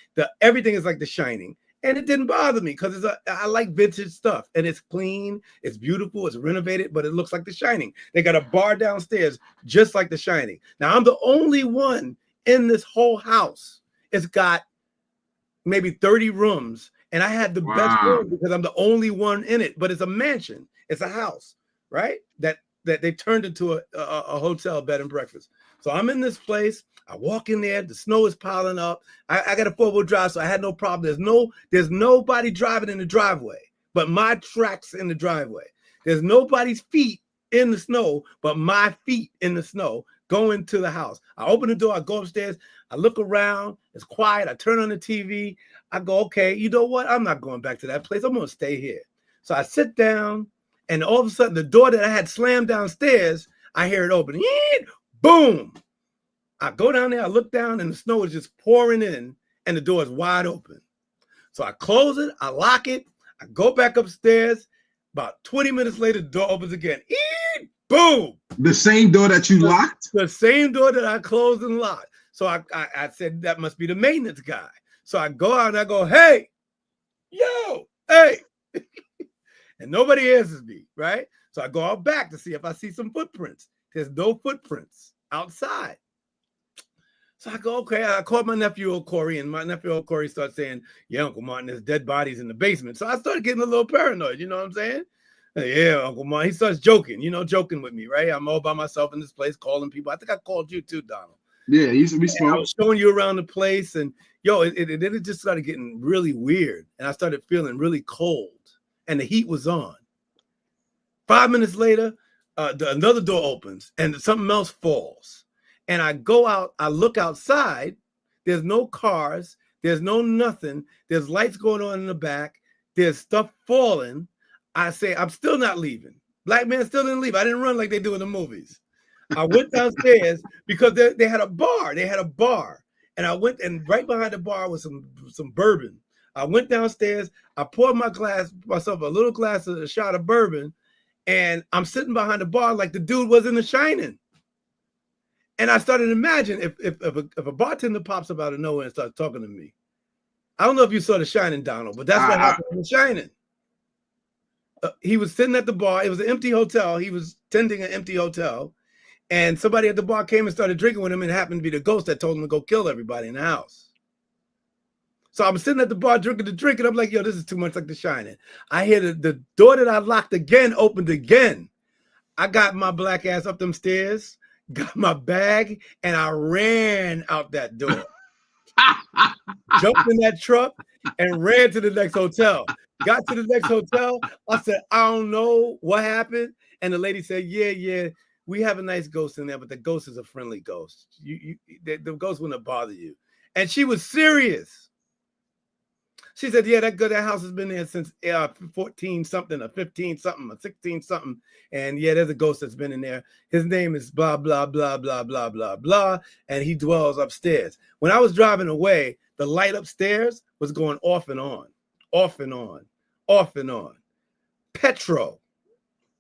Everything is like The Shining. And it didn't bother me because I like vintage stuff, and it's clean, it's beautiful, it's renovated, but it looks like The Shining. They got a bar downstairs just like The Shining. Now, I'm the only one in this whole house. It's got maybe 30 rooms. And I had the best Wow. room because I'm the only one in it, but it's a mansion. It's a house, right? That they turned into a hotel bed and breakfast. So I'm in this place. I walk in there. The snow is piling up. I got a 4-wheel drive, so I had no problem. There's nobody driving in the driveway, but my tracks in the driveway. There's nobody's feet in the snow, but my feet in the snow going to the house. I open the door. I go upstairs. I look around. It's quiet. I turn on the TV. I go, okay, you know what? I'm not going back to that place. I'm going to stay here. So I sit down, and all of a sudden, the door that I had slammed downstairs, I hear it open. Boom. I go down there. I look down, and the snow is just pouring in, and the door is wide open. So I close it. I lock it. I go back upstairs. About 20 minutes later, the door opens again. Boom. The same door that you locked? The same door that I closed and locked. So I said, that must be the maintenance guy. So I go out and I go, hey, yo, hey. And nobody answers me, right? So I go out back to see if I see some footprints. There's no footprints outside. So I go, okay. I called my nephew Corey, and my nephew Corey starts saying, yeah, Uncle Martin, there's dead bodies in the basement. So I started getting a little paranoid, you know what I'm saying? Yeah, Uncle Martin. He starts joking with me, right? I'm all by myself in this place calling people. I think I called you too, Donald. Yeah, we spoke. I was showing you around the place, and it just started getting really weird, and I started feeling really cold, and the heat was on. 5 minutes later, another door opens, and something else falls, and I go out. I look outside. There's no cars. There's no nothing. There's lights going on in the back. There's stuff falling. I say, I'm still not leaving. Black man still didn't leave. I didn't run like they do in the movies. I went downstairs because they had a bar. They had a bar. And I went, and right behind the bar was some bourbon. I went downstairs. I poured myself a little glass of a shot of bourbon. And I'm sitting behind the bar like the dude was in The Shining. And I started to imagine if a bartender pops up out of nowhere and starts talking to me. I don't know if you saw The Shining, Donald, but that's what happened in The Shining. He was sitting at the bar. It was an empty hotel. He was tending an empty hotel. And somebody at the bar came and started drinking with him, and it happened to be the ghost that told him to go kill everybody in the house. So I'm sitting at the bar drinking the drink, and I'm like, yo, this is too much like The Shining. I hear the door that I locked again opened again. I got my black ass up them stairs, got my bag, and I ran out that door. Jumped in that truck and ran to the next hotel. Got to the next hotel. I said, I don't know what happened. And the lady said, yeah, we have a nice ghost in there, but the ghost is a friendly ghost. The ghost wouldn't bother you. And she was serious. She said, yeah, that house has been there since 14 something or 15 something or 16 something. And yeah, there's a ghost that's been in there. His name is blah, blah, blah, blah, blah, blah, blah. And he dwells upstairs. When I was driving away, the light upstairs was going off and on, off and on, off and on. Petro.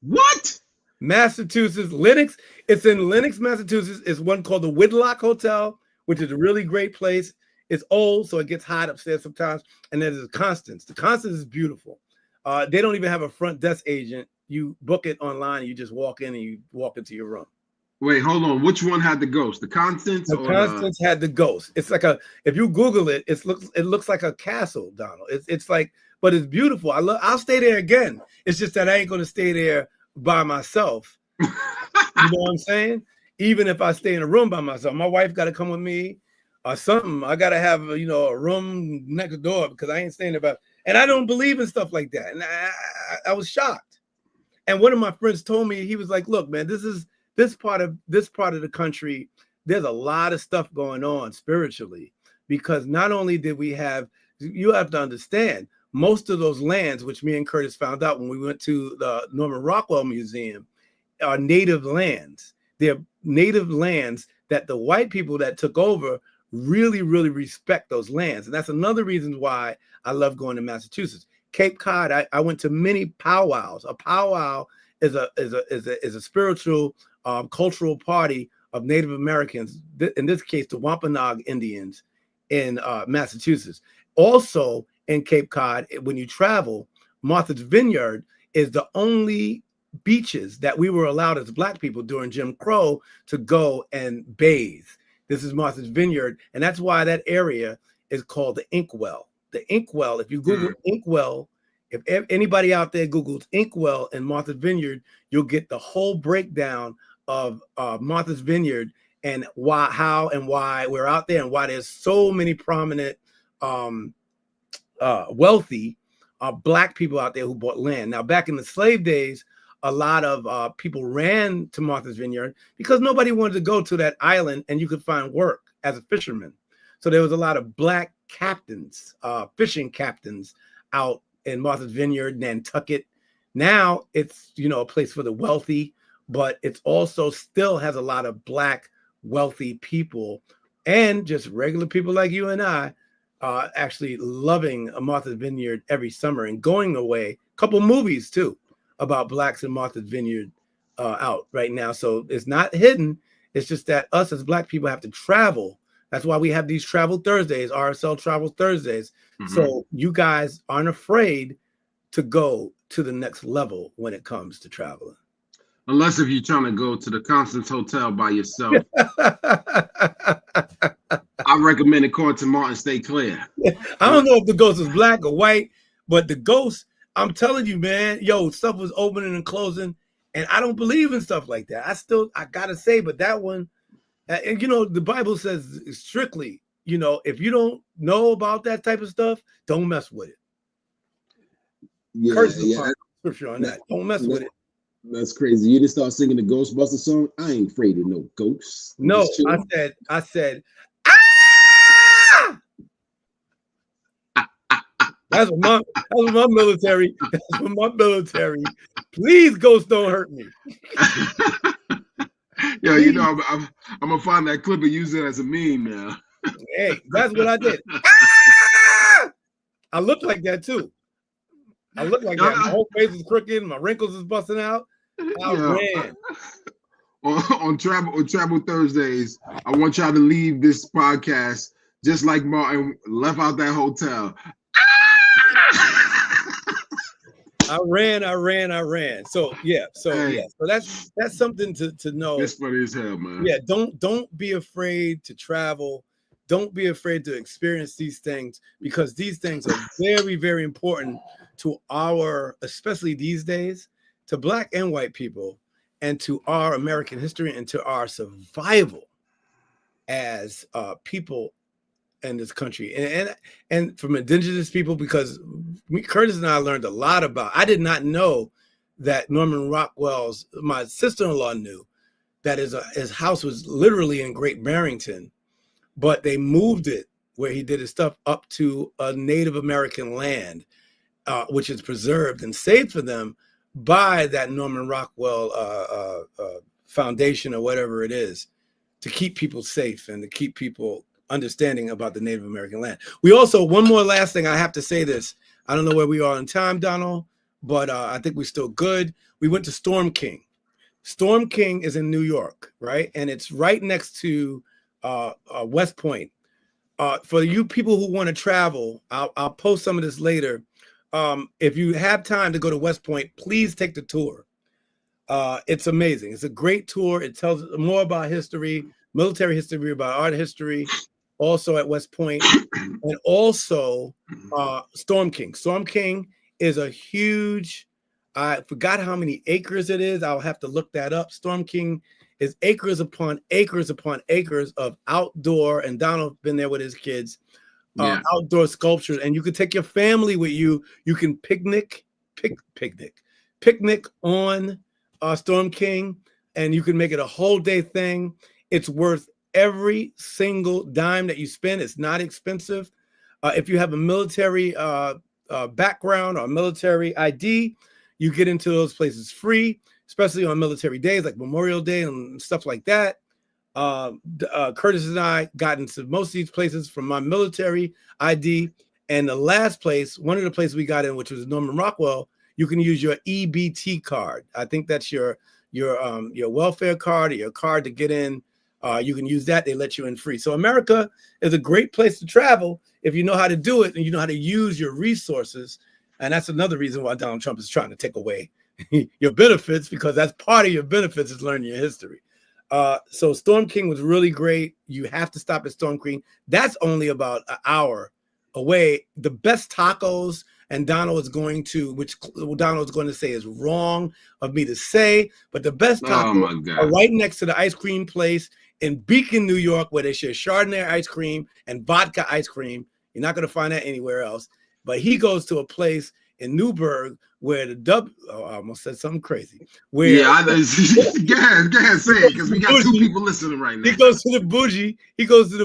What? Massachusetts, Lenox. It's in Lenox, Massachusetts. It's one called the Whitlock Hotel, which is a really great place. It's old, so it gets hot upstairs sometimes. And then there's Constance. The Constance is beautiful. They don't even have a front desk agent. You book it online, and you just walk in and you walk into your room. Wait, hold on. Which one had the ghost? The Constance? The Constance had the ghost. It's like if you Google it, it looks like a castle, Donald. It's like, but it's beautiful. I'll stay there again. It's just that I ain't gonna stay there by myself. You know what I'm saying? Even if I stay in a room by myself, my wife got to come with me or something. I got to have a room next door because I ain't staying there by. And I don't believe in stuff like that. And I was shocked. And one of my friends told me, he was like, "Look, man, this part of the country. There's a lot of stuff going on spiritually because not only did we have, you have to understand." Most of those lands, which me and Curtis found out when we went to the Norman Rockwell Museum, are native lands. They're native lands that the white people that took over really, really respect those lands. And that's another reason why I love going to Massachusetts. Cape Cod, I went to many powwows. A powwow is a spiritual, cultural party of Native Americans, in this case, the Wampanoag Indians in Massachusetts. Also, in Cape Cod, when you travel, Martha's Vineyard is the only beaches that we were allowed as Black people during Jim Crow to go and bathe. This is Martha's Vineyard, and that's why that area is called the Inkwell. the Inkwell. If you Google Inkwell, if anybody out there Googles Inkwell and Martha's Vineyard, you'll get the whole breakdown of Martha's Vineyard and why, how, and why we're out there, and why there's so many prominent, wealthy Black people out there who bought land. Now, back in the slave days, a lot of people ran to Martha's Vineyard because nobody wanted to go to that island and you could find work as a fisherman. So there was a lot of Black captains, fishing captains out in Martha's Vineyard, Nantucket. Now it's, a place for the wealthy, but it's also still has a lot of Black wealthy people and just regular people like you and I actually loving Martha's Vineyard every summer and going away. A couple movies too about Blacks in Martha's Vineyard out right now. So it's not hidden. It's just that us as Black people have to travel. That's why we have these Travel Thursdays, RSL Travel Thursdays. So you guys aren't afraid to go to the next level when it comes to traveling. Unless if you're trying to go to the Constance Hotel by yourself. I recommend according to Martin, stay clear. I don't know if the ghost is Black or white, but the ghost, I'm telling you, man, stuff was opening and closing, and I don't believe in stuff like that. I gotta say, but that one, and the Bible says strictly, if you don't know about that type of stuff, don't mess with it. Curse the scripture on that. Don't mess with it. That's crazy. You just start singing the Ghostbuster song. I ain't afraid of no ghosts. No, I said, ah! That's what my military. That's what my military. Please, ghosts, don't hurt me. Yeah, I'm gonna find that clip and use it as a meme now. Hey, that's what I did. Ah! I look like that too. I look like that. My whole face is crooked. My wrinkles is busting out. I ran. On Travel Thursdays, I want y'all to leave this podcast just like Martin left out that hotel. I ran. So that's something to know. It's funny as hell, man. Yeah, don't be afraid to travel. Don't be afraid to experience these things, because these things are very, very important to especially these days, to Black and white people, and to our American history, and to our survival as people in this country, and from indigenous people, because Curtis and I learned a lot about. I did not know that Norman Rockwell's, my sister-in-law knew that his house was literally in Great Barrington, but they moved it where he did his stuff up to a Native American land, which is preserved and saved for them by that Norman Rockwell foundation or whatever it is, to keep people safe and to keep people understanding about the Native American land. We also, one more last thing, I have to say this. I don't know where we are in time, Donald, but I think we're still good. We went to Storm King. Storm King is in New York, right? And it's right next to West Point. For you people who want to travel, I'll post some of this later. If you have time to go to West Point, please take the tour. It's amazing. It's a great tour. It tells more about history, military history, about art history, also at West Point, and also Storm King. Storm King is a huge, I forgot how many acres it is. I'll have to look that up. Storm King is acres upon acres upon acres of outdoor, and Donald's been there with his kids, outdoor sculptures, and you can take your family with you. You can picnic on Storm King, and you can make it a whole day thing. It's worth every single dime that you spend. It's not expensive. If you have a military background or military ID, you get into those places free, especially on military days like Memorial Day and stuff like that. Curtis and I got into most of these places from my military ID. And the last place, one of the places we got in, which was Norman Rockwell, you can use your EBT card. I think that's your welfare card or your card to get in. You can use that. They let you in free. So America is a great place to travel if you know how to do it and you know how to use your resources. And that's another reason why Donald Trump is trying to take away your benefits, because that's part of your benefits is learning your history. So Storm King was really great. You have to stop at Storm King. That's only about an hour away, the best tacos, and Donald is going to, which Donald is going to say is wrong of me to say, but the best Oh tacos my are God. right next to the ice cream place in Beacon, New York, where they share Chardonnay ice cream and vodka ice cream. You're not going to find that anywhere else. But he goes to a place in Newburgh where I almost said something crazy. Where Yeah, I know. Go ahead, say it, because we got two people listening right now. He goes to the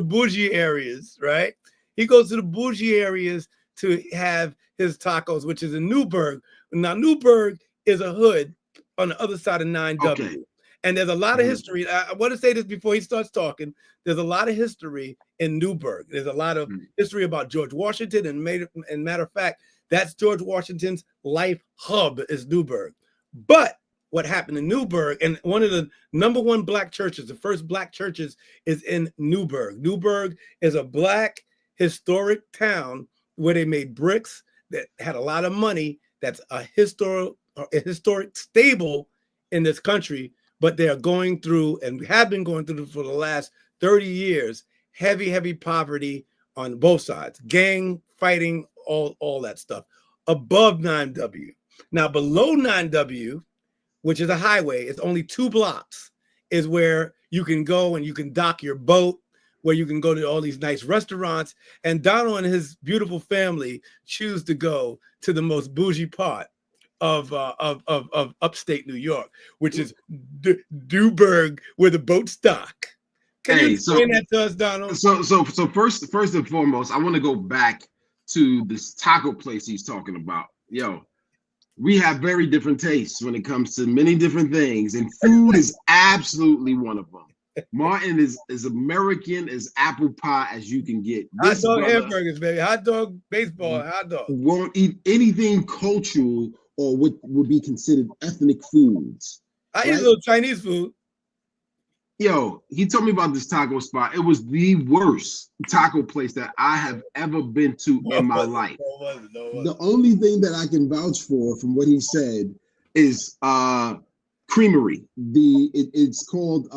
bougie areas, right? He goes to the bougie areas to have his tacos, which is in Newburgh. Now, Newburgh is a hood on the other side of 9W. Okay. And there's a lot of history. I want to say this before he starts talking. There's a lot of history in Newburgh. There's a lot of history about George Washington. And matter of fact, that's George Washington's life hub is Newburgh. But what happened in Newburgh, and one of the number one black churches, the first black churches, is in Newburgh. Newburgh is a black historic town where they made bricks that had a lot of money. That's a historic stable in this country, but they are going through, and have been going through for the last 30 years, heavy poverty on both sides, gang fighting, all that stuff, above 9W. Now, below 9W, which is a highway, it's only 2 blocks, is where you can go and you can dock your boat, where you can go to all these nice restaurants. And Donald and his beautiful family choose to go to the most bougie part of upstate New York, which is Newburgh, where the boats dock. Can you explain that to us, Donald? So first and foremost, I want to go back to this taco place he's talking about. Yo, we have very different tastes when it comes to many different things, and food is absolutely one of them. Martin is as American as apple pie as you can get. Hot dog hamburgers, baby. Hot dog, baseball, hot dog. Won't eat anything cultural or what would be considered ethnic foods. I eat a little Chinese food. Yo, he told me about this taco spot. It was the worst taco place that I have ever been to in my life. The only thing that I can vouch for from what he said is creamery. It's called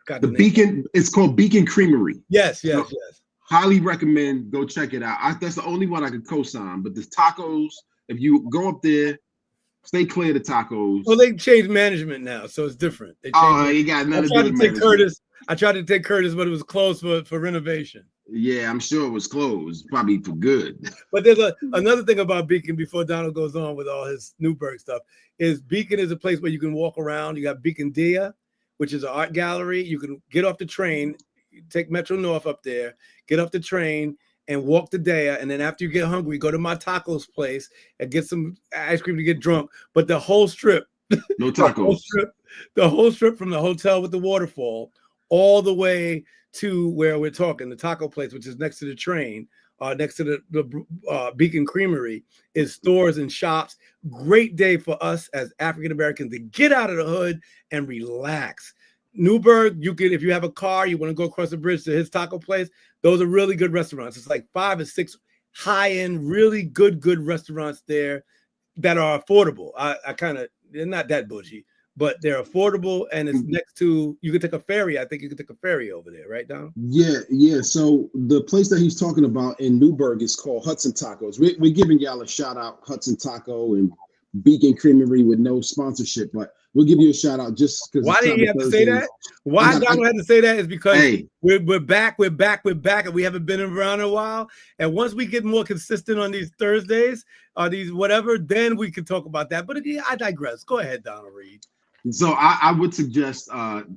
the Beacon. It's called Beacon Creamery. Yes. Highly recommend. Go check it out. That's the only one I could co-sign. But the tacos, if you go up there, stay clear of the tacos. Well, they changed management now, so it's different. You got nothing to do with Curtis. I tried to take Curtis, but it was closed for renovation. Yeah, I'm sure it was closed, probably for good. But there's another thing about Beacon before Donald goes on with all his Newburgh stuff, is Beacon is a place where you can walk around. You got Beacon Dia, which is an art gallery. You can get off the train, take Metro North up there, get off the train, and walk to Daya, and then after you get hungry, go to my tacos place and get some ice cream to get drunk. But the whole strip, no tacos. the whole strip from the hotel with the waterfall all the way to where we're talking, the taco place, which is next to the train, next to the Beacon Creamery, is stores and shops. Great day for us as African Americans to get out of the hood and relax. Newburgh, you can, if you have a car, you want to go across the bridge to his taco place, those are really good restaurants. It's like 5 or 6 high-end, really good restaurants there that are affordable. They're not that bougie, but they're affordable, and it's next to, you can take a ferry. I think you can take a ferry over there, right, Don? Yeah. So the place that he's talking about in Newburgh is called Hudson Tacos. We're giving y'all a shout out, Hudson Taco and Beacon Creamery, with no sponsorship, but we'll give you a shout out just because. Why did he have to say that? Why Donald had to say that is because we're back, and we haven't been around in a while. And once we get more consistent on these Thursdays or these whatever, then we can talk about that. But I digress. Go ahead, Donald Reed. So I would suggest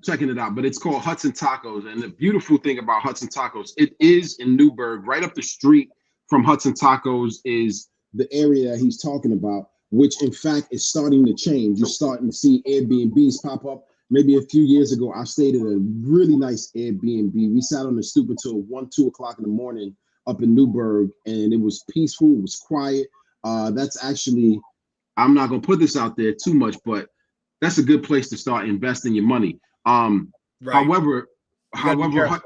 checking it out, but it's called Hudson Tacos. And the beautiful thing about Hudson Tacos, it is in Newburgh. Right up the street from Hudson Tacos is the area that he's talking about, which in fact is starting to change. You're starting to see Airbnbs pop up. Maybe a few years ago, I stayed at a really nice Airbnb. We sat on the stoop until 1-2 o'clock in the morning up in Newburgh, and it was peaceful. It was quiet. That's actually, I'm not going to put this out there too much, but that's a good place to start investing your money. Right. However, yeah, go ahead.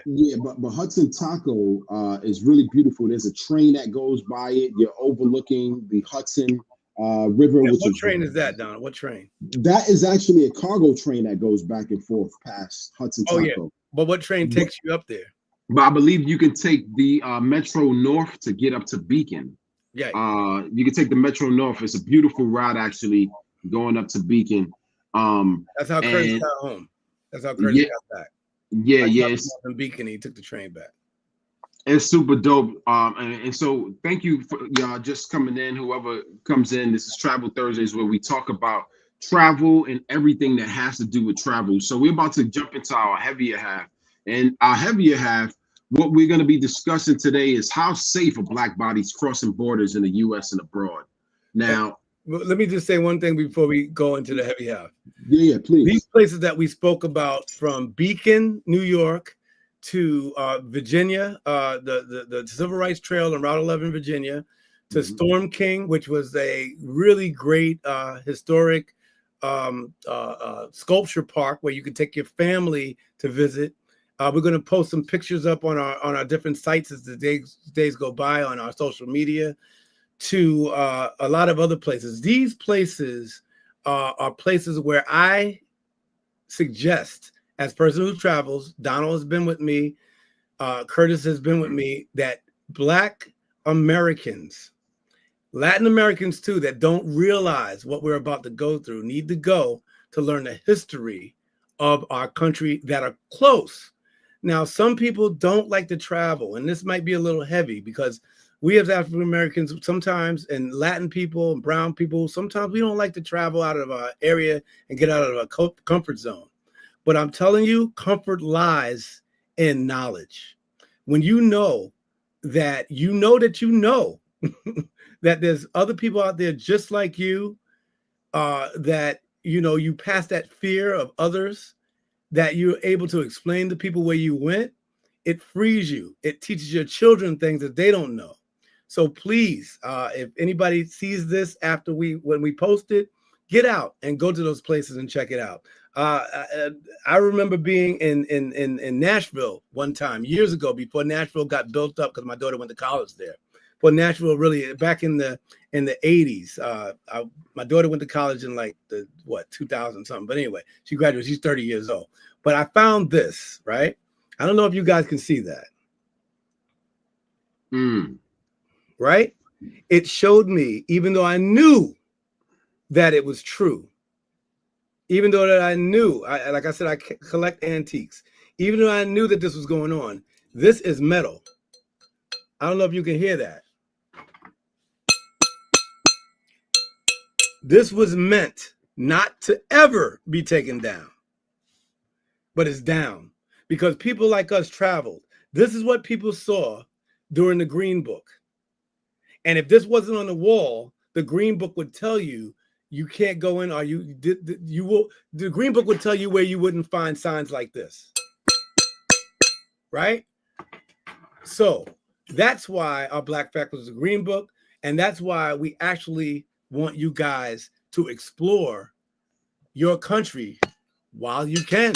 Yeah, but Hudson Taco is really beautiful. There's a train that goes by it. You're overlooking the Hudson River. Yeah, what train is that, Don? What train? That is actually a cargo train that goes back and forth past Hudson Taco. Yeah. But what train takes you up there? but I believe you can take the Metro North to get up to Beacon. Yeah, You can take the Metro North. It's a beautiful route actually going up to Beacon. that's how Curtis And got home. That's how Curtis yeah, got back. yeah, I yeah. dropped him off in Beacon. He took the train back. It's super dope. And so thank you for y'all just coming in. Whoever comes in, this is Travel Thursdays where we talk about travel and everything that has to do with travel. So we're about to jump into our heavier half. And our heavier half, what we're going to be discussing today is how safe are Black bodies crossing borders in the US and abroad. Now, Well, let me just say one thing before we go into the heavy half. Yeah, please. These places that we spoke about, from Beacon, New York, to Virginia, the Civil Rights Trail and Route 11, Virginia, to Storm King, which was a really great historic sculpture park where you could take your family to visit. We're going to post some pictures up on our different sites as the days go by on our social media, to a lot of other places. These places are places where I suggest, as a person who travels, Donald has been with me, Curtis has been with me, that Black Americans, Latin Americans too, that don't realize what we're about to go through, need to go to learn the history of our country that are close. Now, some people don't like to travel, and this might be a little heavy because we as African Americans sometimes, and Latin people and brown people, sometimes we don't like to travel out of our area and get out of our comfort zone. But I'm telling you, comfort lies in knowledge. When you know that that there's other people out there just like you, that you pass that fear of others, that you're able to explain to people where you went, it frees you. It teaches your children things that they don't know. So please, if anybody sees this after when we post it, get out and go to those places and check it out. I remember being in Nashville one time years ago, before Nashville got built up, because my daughter went to college there. But Nashville, really, back in the 80s, my daughter went to college in like 2000 something. But anyway, she graduated. She's 30 years old. But I found this, right? I don't know if you guys can see that. Right? It showed me, even though I knew that it was true, even though that I knew, like I said, I collect antiques, even though I knew that this was going on, this is metal. I don't know if you can hear that. This was meant not to ever be taken down, but it's down because people like us traveled. This is what people saw during the Green Book. And if this wasn't on the wall, the Green Book would tell you you can't go in, or the Green Book would tell you where you wouldn't find signs like this. Right? So that's why our Black Fact was a Green Book. And that's why we actually want you guys to explore your country while you can.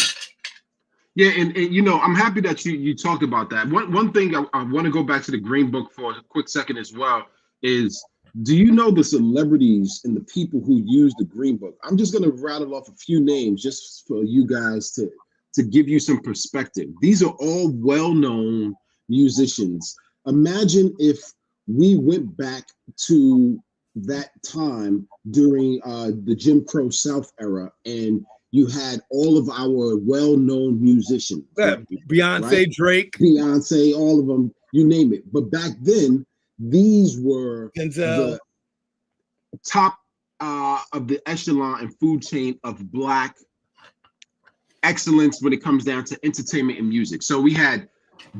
Yeah, and I'm happy that you talked about that. One thing I want to go back to the Green Book for a quick second as well is, do you know the celebrities and the people who use the Green Book? I'm just going to rattle off a few names just for you guys to give you some perspective. These are all well-known musicians. Imagine if we went back to that time during the Jim Crow South era, and you had all of our well-known musicians. Beyonce, right? Drake. Beyonce, all of them, you name it. But back then, these were the top of the echelon and food chain of Black excellence when it comes down to entertainment and music. So we had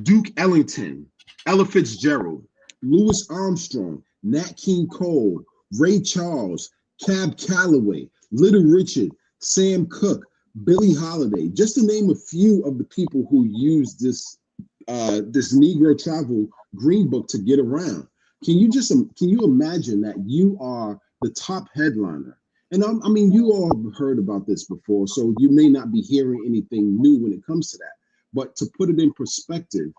Duke Ellington, Ella Fitzgerald, Louis Armstrong, Nat King Cole, Ray Charles, Cab Calloway, Little Richard, Sam Cooke, Billie Holiday, just to name a few of the people who used this Negro Travel Green Book to get around. Can you imagine that you are the top headliner? And I mean, you all have heard about this before, so you may not be hearing anything new when it comes to that. But to put it in perspective,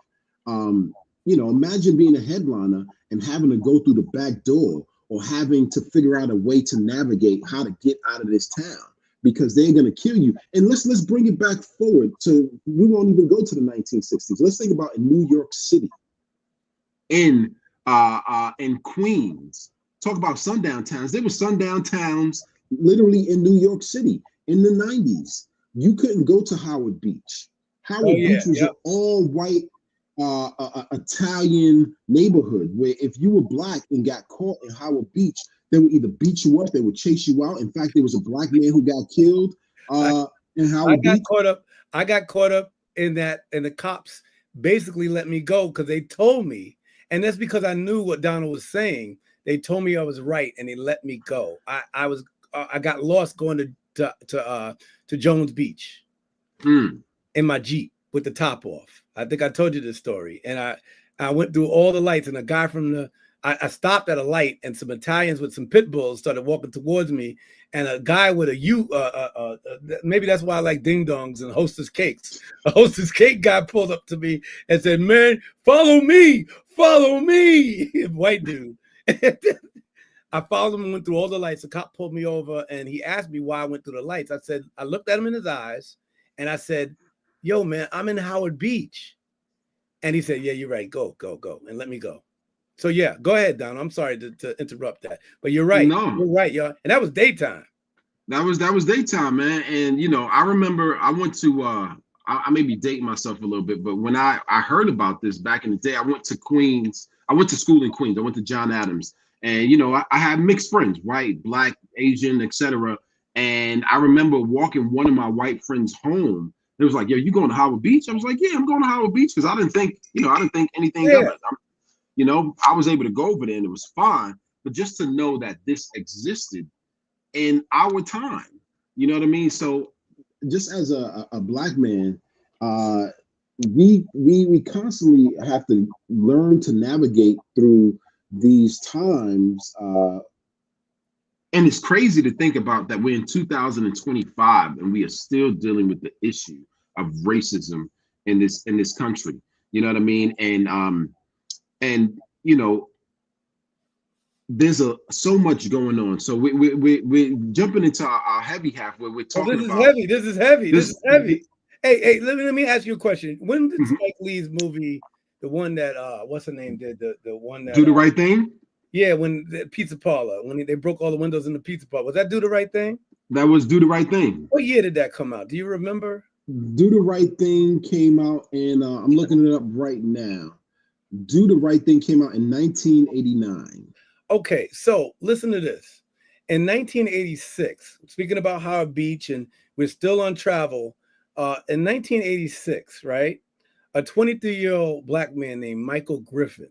imagine being a headliner and having to go through the back door, or having to figure out a way to navigate how to get out of this town. because they're going to kill you. And let's bring it back forward to, we won't even go to the 1960s. Let's think about in New York City, in Queens. Talk about sundown towns. There were sundown towns literally in New York City in the 90s. You couldn't go to Howard Beach. Howard Beach was an all-white Italian neighborhood where if you were black and got caught in Howard Beach, they would either beat you up, they would chase you out. In fact, there was a black man who got killed in Howard Beach. I got caught up in that, and the cops basically let me go because they told me, and that's because I knew what Donald was saying. They told me I was right, and they let me go. I got lost going to Jones Beach in my Jeep with the top off. I think I told you this story. And I went through all the lights, and a guy from I stopped at a light, and some Italians with some pit bulls started walking towards me, and a guy with maybe that's why I like ding dongs and Hostess cakes. A Hostess cake guy pulled up to me and said, "Man, follow me, white dude." I followed him and went through all the lights. The cop pulled me over, and he asked me why I went through the lights. I looked at him in his eyes, and I said, "Yo, man, I'm in Howard Beach." And he said, "Yeah, you're right. Go," and let me go. So yeah, go ahead, Don. I'm sorry to interrupt that, but you're right. No, you're right, y'all. And that was daytime. That was daytime, man. And I remember I went to I may be dating myself a little bit, but when I heard about this back in the day, I went to Queens. I went to school in Queens. I went to John Adams, and I had mixed friends, white, black, Asian, etc. And I remember walking one of my white friends home. It was like, "Yo, you going to Howard Beach?" I was like, "Yeah, I'm going to Howard Beach," because I didn't think anything of it. I was able to go over there and it was fine. But just to know that this existed in our time, you know what I mean? So just as a black man, we constantly have to learn to navigate through these times. And it's crazy to think about that we're in 2025 and we are still dealing with the issue of racism in this country. You know what I mean? And there's so much going on. So we're jumping into our heavy half where we're talking about. This is heavy. Hey, let me ask you a question. When did Spike Lee's movie, the one that what's her name did, the one that Do the Right Thing? Yeah, when the pizza parlor, when they broke all the windows in the pizza parlor, was that Do the Right Thing? That was Do the Right Thing. What year did that come out? Do you remember? Do the Right Thing came out, and I'm looking it up right now. Do the Right Thing came out in 1989. Okay, so listen to this. In 1986, speaking about Howard Beach, and we're still on travel, in 1986, right, a 23-year-old black man named Michael Griffin,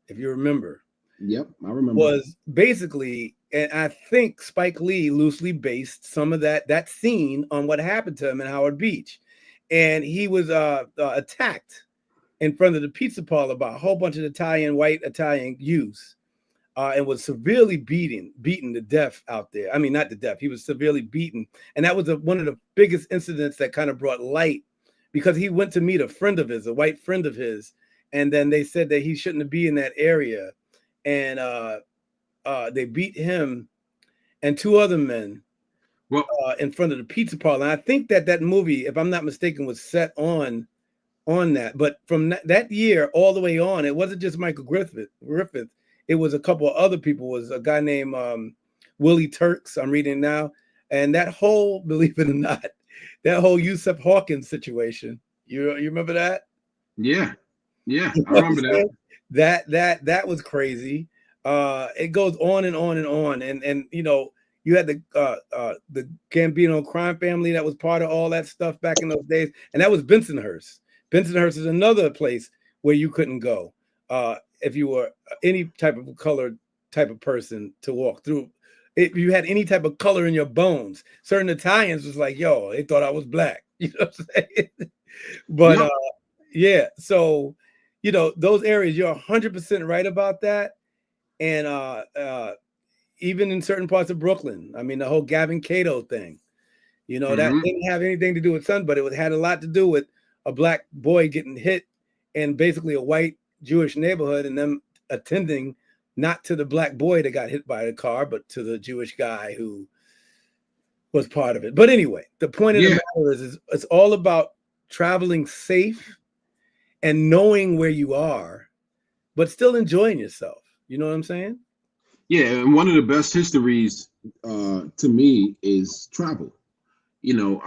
if you remember. Yep, I remember. Was basically, and I think Spike Lee loosely based some of that scene on what happened to him in Howard Beach. And he was attacked in front of the pizza parlor by a whole bunch of white Italian youths. And was severely beaten to death out there. I mean, not to death. He was severely beaten. And that was one of the biggest incidents that kind of brought light, because he went to meet a friend of his, a white friend of his. And then they said that he shouldn't be in that area. And they beat him and two other men in front of the pizza parlor. And I think that movie, if I'm not mistaken, was set on that. But from that year all the way on, it wasn't just Michael Griffith. It was a couple of other people. It was a guy named Willie Turks, I'm reading now. And that whole, believe it or not, that whole Yusuf Hawkins situation, you remember that? Yeah, I remember that. That was crazy. It goes on and on and on. And you had the Gambino crime family that was part of all that stuff back in those days. And that was Bensonhurst. Bensonhurst is another place where you couldn't go if you were any type of colored type of person to walk through. If you had any type of color in your bones, certain Italians was like, "Yo," they thought I was black. You know what I'm saying? But yeah, so those areas, you're 100% right about that. And even in certain parts of Brooklyn, I mean, the whole Gavin Cato thing, that didn't have anything to do with Sun, but it had a lot to do with a black boy getting hit in basically a white Jewish neighborhood, and them attending not to the black boy that got hit by the car, but to the Jewish guy who was part of it. But anyway, the point of the Yeah. matter is it's all about traveling safe and knowing where you are, but still enjoying yourself. You know what I'm saying? Yeah, and one of the best histories, To me is travel. You know,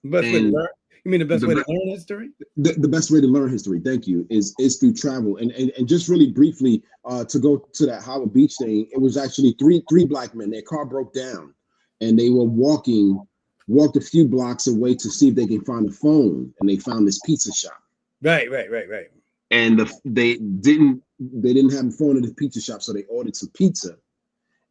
Best way to and learn. You mean the best the, way to be- learn history? the best way to learn history, thank you, is through travel. And just really briefly, to go to that Howard Beach thing, it was actually three black men. Their car broke down, and they were walked a few blocks away to see if they can find a phone, and they found this pizza shop. Right. and They didn't have a phone at the pizza shop, so they ordered some pizza.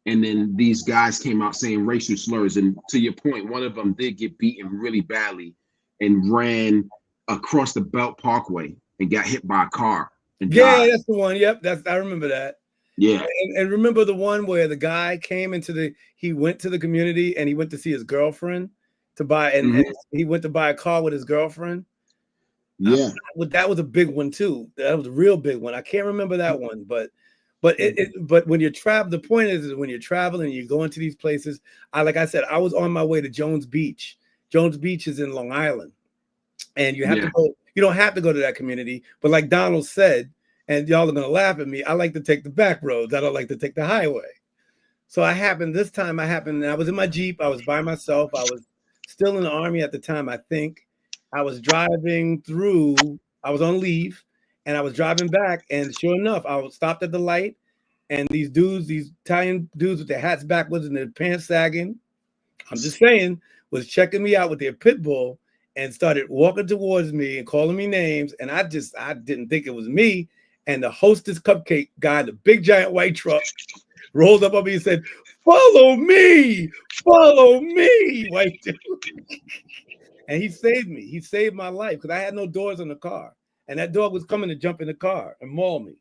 and then these guys came out saying racial slurs. And to your point, one of them did get beaten really badly and ran across the Belt Parkway and got hit by a car and Yeah, died. that's the one. Yep, I remember that. Yeah. And remember the one where the guy he went to the community and he went to see his girlfriend to buy, and he went to buy a car with his girlfriend. Yeah. That was a big one too. That was a real big one. I can't remember that one, but when you're the point is when you're traveling, you go into these places. Like I said, I was on my way to Jones Beach. Jones Beach is in Long Island, and you have to go. You don't have to go to that community, but like Donald said, and y'all are gonna laugh at me, I like to take the back roads. I don't like to take the highway. So this time I was in my Jeep. I was by myself. I was still in the Army at the time, I think. I was driving through. I was on leave, and I was driving back. And sure enough, I was stopped at the light, and these Italian dudes with their hats backwards and their pants sagging, I'm just saying, was checking me out with their pit bull and started walking towards me and calling me names. And I didn't think it was me. And the Hostess Cupcake guy, the big giant white truck, rolled up on me and said, follow me, white dude. And he saved me. He saved my life because I had no doors in the car. And that dog was coming to jump in the car and maul me.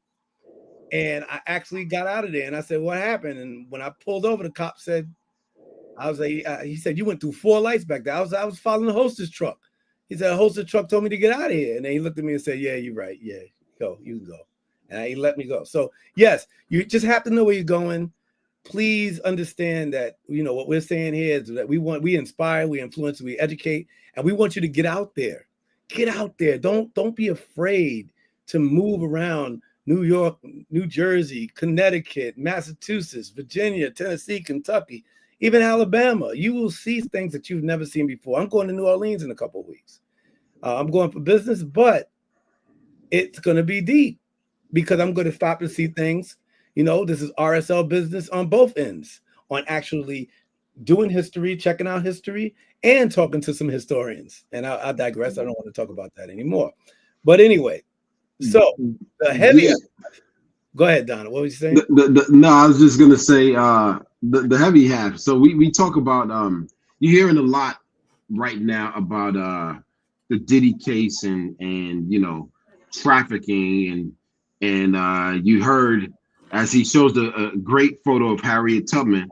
And I actually got out of there. And I said, what happened? And when I pulled over, the cop said, he said, you went through 4 lights back there. I was following the Hostess truck. He said, a Hostess truck told me to get out of here. And then he looked at me and said, yeah, you're right. Yeah, you can go. And he let me go. So yes, you just have to know where you're going. Please understand that, what we're saying here is that we inspire, we influence, we educate, and we want you to get out there. Get out there. Don't be afraid to move around New York, New Jersey, Connecticut, Massachusetts, Virginia, Tennessee, Kentucky, even Alabama. You will see things that you've never seen before. I'm going to New Orleans in a couple of weeks. I'm going for business, but it's going to be deep because I'm going to stop to see things. This is RSL business on both ends, on actually doing history, checking out history, and talking to some historians. And I digress. I don't want to talk about that anymore. But anyway, so the heavy. Yeah. Go ahead, Donna. What was you saying? No, I was just gonna say the heavy half. So we talk about you're hearing a lot right now about the Diddy case and trafficking and you heard as he shows a great photo of Harriet Tubman.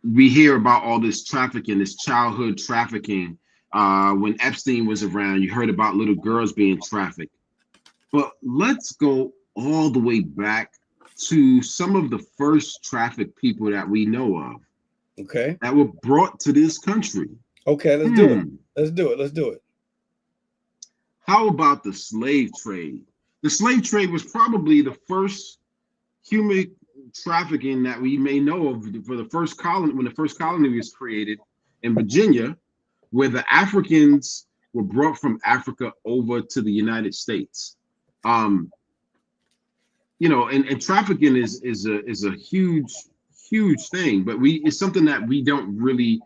We hear about all this trafficking, this childhood trafficking. When Epstein was around, you heard about little girls being trafficked. But let's go all the way back to some of the first trafficked people that we know of. Okay. That were brought to this country. Okay, let's do it. Let's do it. How about the slave trade? The slave trade was probably the first human trafficking that we may know of for the first colony, when the first colony was created in Virginia, where the Africans were brought from Africa over to the United States. And trafficking is a huge thing, but it's something that we don't really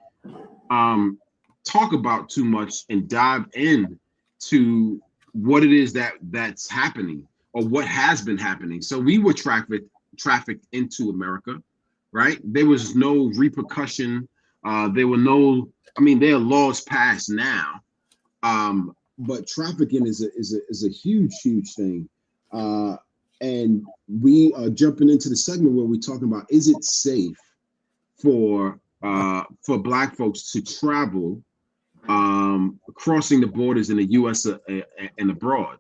talk about too much and dive in to what it is that's happening or what has been happening. So we were trafficked into America, right? There was no repercussion. There are laws passed now. But trafficking is a huge thing. And we are jumping into the segment where we're talking about, is it safe for Black folks to travel crossing the borders in the U.S. And abroad?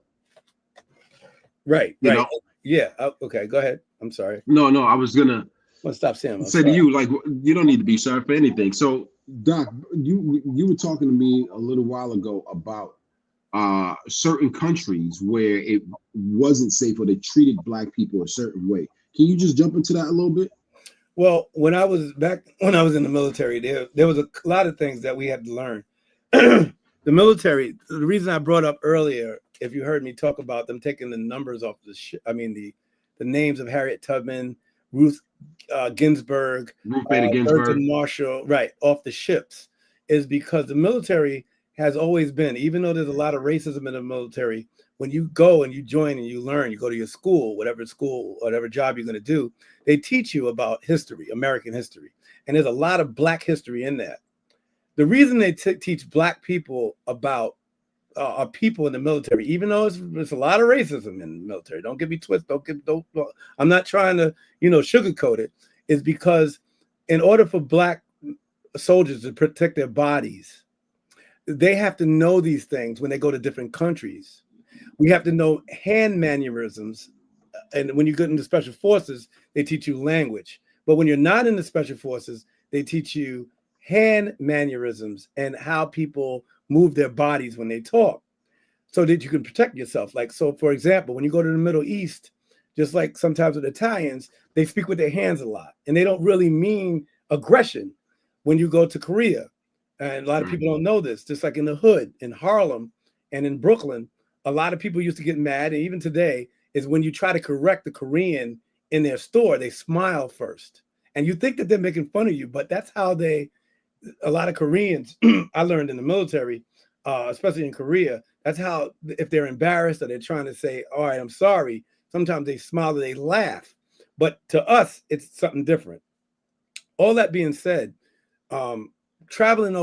Right. Yeah. Okay. Go ahead. I'm sorry. No. I was gonna Well, stop saying. I'm Say to sorry. you, like, you don't need to be sorry for anything. So, Doc, you were talking to me a little while ago about certain countries where it wasn't safe or they treated black people a certain way. Can you just jump into that a little bit? Well, when I was in the military, there was a lot of things that we had to learn. The military. The reason I brought up earlier, if you heard me talk about them taking the numbers off the names of Harriet Tubman, Ruth Ginsburg, Ruth Bader Thurgood Ginsburg. Marshall, right, off the ships, is because the military has always been, even though there's a lot of racism in the military, when you go and you join and you learn, you go to your school, whatever job you're going to do, they teach you about history, American history. And there's a lot of black history in that. The reason they teach black people about people in the military, even though there's a lot of racism in the military, don't get me twisted. Don't. I'm not trying to, sugarcoat it. Is because in order for black soldiers to protect their bodies, they have to know these things when they go to different countries. We have to know hand mannerisms. And when you get into special forces, they teach you language. But when you're not in the special forces, they teach you hand mannerisms and how people move their bodies when they talk so that you can protect yourself. Like, so for example, when you go to the Middle East, just like sometimes with Italians, they speak with their hands a lot and they don't really mean aggression. When you go to Korea, and a lot of people don't know this, just like in the hood, in Harlem and in Brooklyn, a lot of people used to get mad. And even today is when you try to correct the Korean in their store, they smile first. And you think that they're making fun of you, but that's how a lot of Koreans, I learned in the military, especially in Korea, that's how, if they're embarrassed or they're trying to say, all right, I'm sorry, sometimes they smile or they laugh. But to us, it's something different. All that being said, traveling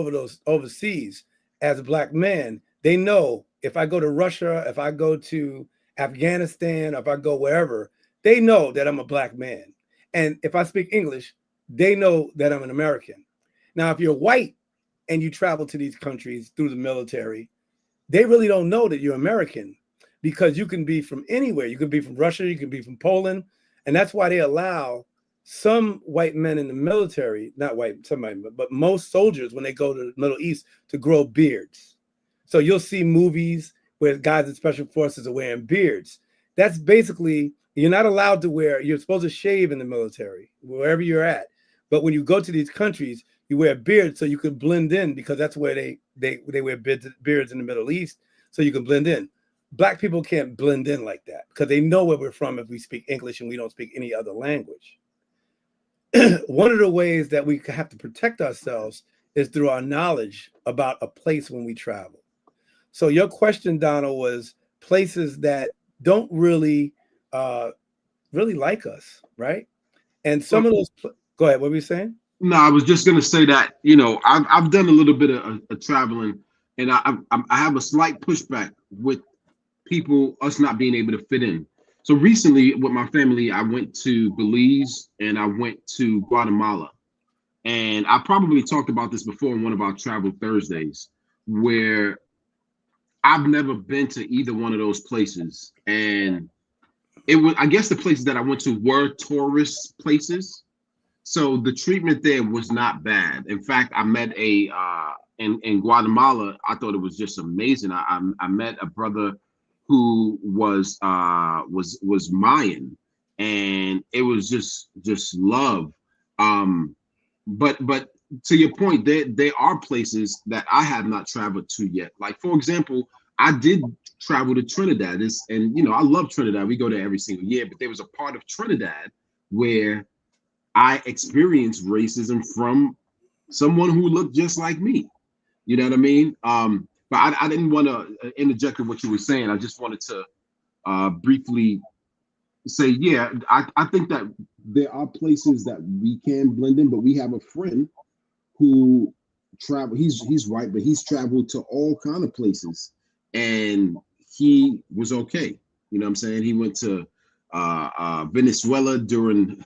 overseas as a black man, they know if I go to Russia, if I go to Afghanistan, if I go wherever, they know that I'm a black man. And if I speak English, they know that I'm an American. Now, if you're white and you travel to these countries through the military, they really don't know that you're American because you can be from anywhere. You can be from Russia, you can be from Poland. And that's why they allow some white men in the military, not white, somebody, but most soldiers, when they go to the Middle East, to grow beards. So you'll see movies where guys in special forces are wearing beards. That's basically, you're not allowed to you're supposed to shave in the military, wherever you're at. But when you go to these countries, you wear beards so you can blend in, because that's where they wear beards in the Middle East, so you can blend in. Black people can't blend in like that because they know where we're from if we speak English and we don't speak any other language. One of the ways that we have to protect ourselves is through our knowledge about a place when we travel. So your question, Donald, was places that don't really like us, right? And some of those, go ahead, what were you saying? No, I was just gonna say that I've done a little bit of traveling, and I have a slight pushback with us not being able to fit in. So recently, with my family, I went to Belize and I went to Guatemala, and I probably talked about this before in one of our Travel Thursdays, where I've never been to either one of those places, and I guess the places that I went to were tourist places. So the treatment there was not bad. In fact, I met in Guatemala. I thought it was just amazing. I met a brother who was Mayan, and it was just love. But to your point, there are places that I have not traveled to yet. Like, for example, I did travel to Trinidad. I love Trinidad. We go there every single year. But there was a part of Trinidad where I experienced racism from someone who looked just like me. You know what I mean? But I didn't want to interject with what you were saying. I just wanted to briefly say, yeah, I think that there are places that we can blend in, but we have a friend who travel. He's white, but he's traveled to all kind of places, and he was okay. You know what I'm saying? He went to Venezuela during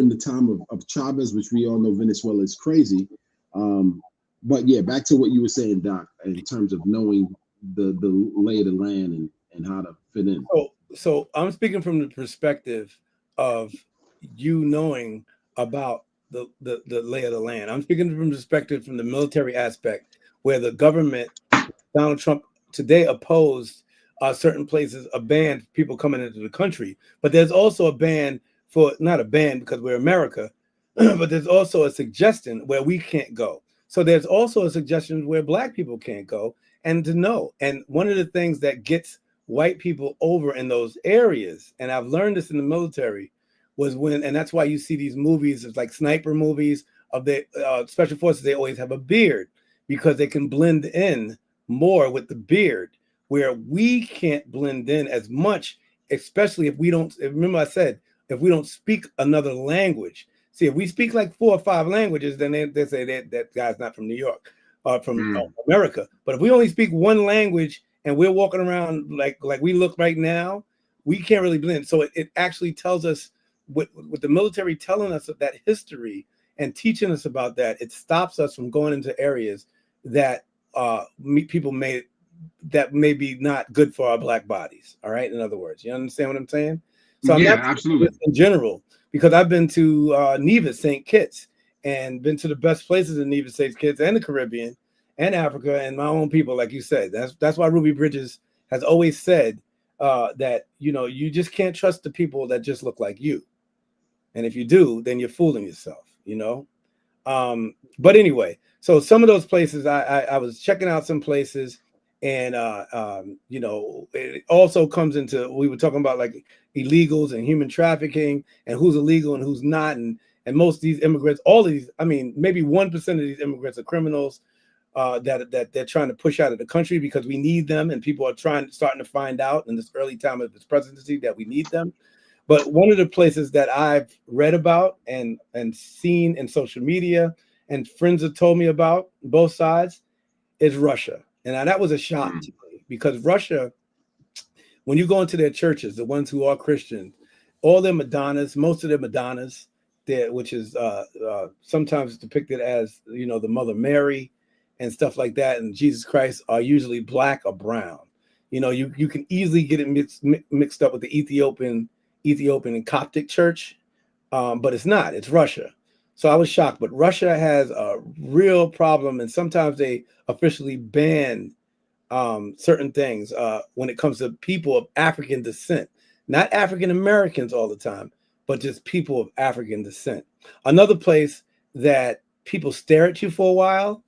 the time of Chavez, which we all know Venezuela is crazy. But yeah, back to what you were saying, Doc, in terms of knowing the lay of the land and how to fit in. So I'm speaking from the perspective of you knowing about the lay of the land. I'm speaking from perspective from the military aspect, where the government, Donald Trump today opposed certain places, a ban for people coming into the country. But there's also a ban for, not a ban because we're America, but there's also a suggestion where we can't go. So there's also a suggestion where Black people can't go, and to know. And one of the things that gets white people over in those areas, and I've learned this in the military, was when, and that's why you see these movies, it's like sniper movies of the special forces, they always have a beard because they can blend in more with the beard, where we can't blend in as much, especially if we don't, remember I said, if we don't speak another language. See, if we speak like 4 or 5 languages, then they say that guy's not from New York or from America. But if we only speak one language and we're walking around like we look right now, we can't really blend. So it actually tells us, with the military telling us of that history and teaching us about that, it stops us from going into areas that people may be not good for our Black bodies. All right. In other words, you understand what I'm saying? So I'm Yeah, not absolutely. in general, because I've been to Nevis, St. Kitts, and been to the best places in Nevis, St. Kitts, and the Caribbean and Africa, and my own people, like you said. That's why Ruby Bridges has always said that, you know, you just can't trust the people that just look like you. And if you do, then you're fooling yourself, you know? But anyway, so some of those places, I was checking out some places, and you know, it also comes into, we were talking about like illegals and human trafficking and who's illegal and who's not, and most of these immigrants, all of these, I mean, maybe 1% of these immigrants are criminals that they're trying to push out of the country because we need them, and people are starting to find out in this early time of this presidency that we need them. But one of the places that I've read about and seen in social media and friends have told me about, both sides, is Russia. And that was a shock to me, because Russia, when you go into their churches, the ones who are Christian, all their Madonnas, most of their Madonnas, which is sometimes depicted as, you know, the Mother Mary and stuff like that, and Jesus Christ, are usually Black or brown. You know, you can easily get it mixed up with the Ethiopian and Coptic church, but it's not. It's Russia. So I was shocked. But Russia has a real problem, and sometimes they officially ban certain things when it comes to people of African descent, not African Americans all the time, but just people of African descent. Another place that people stare at you for a while,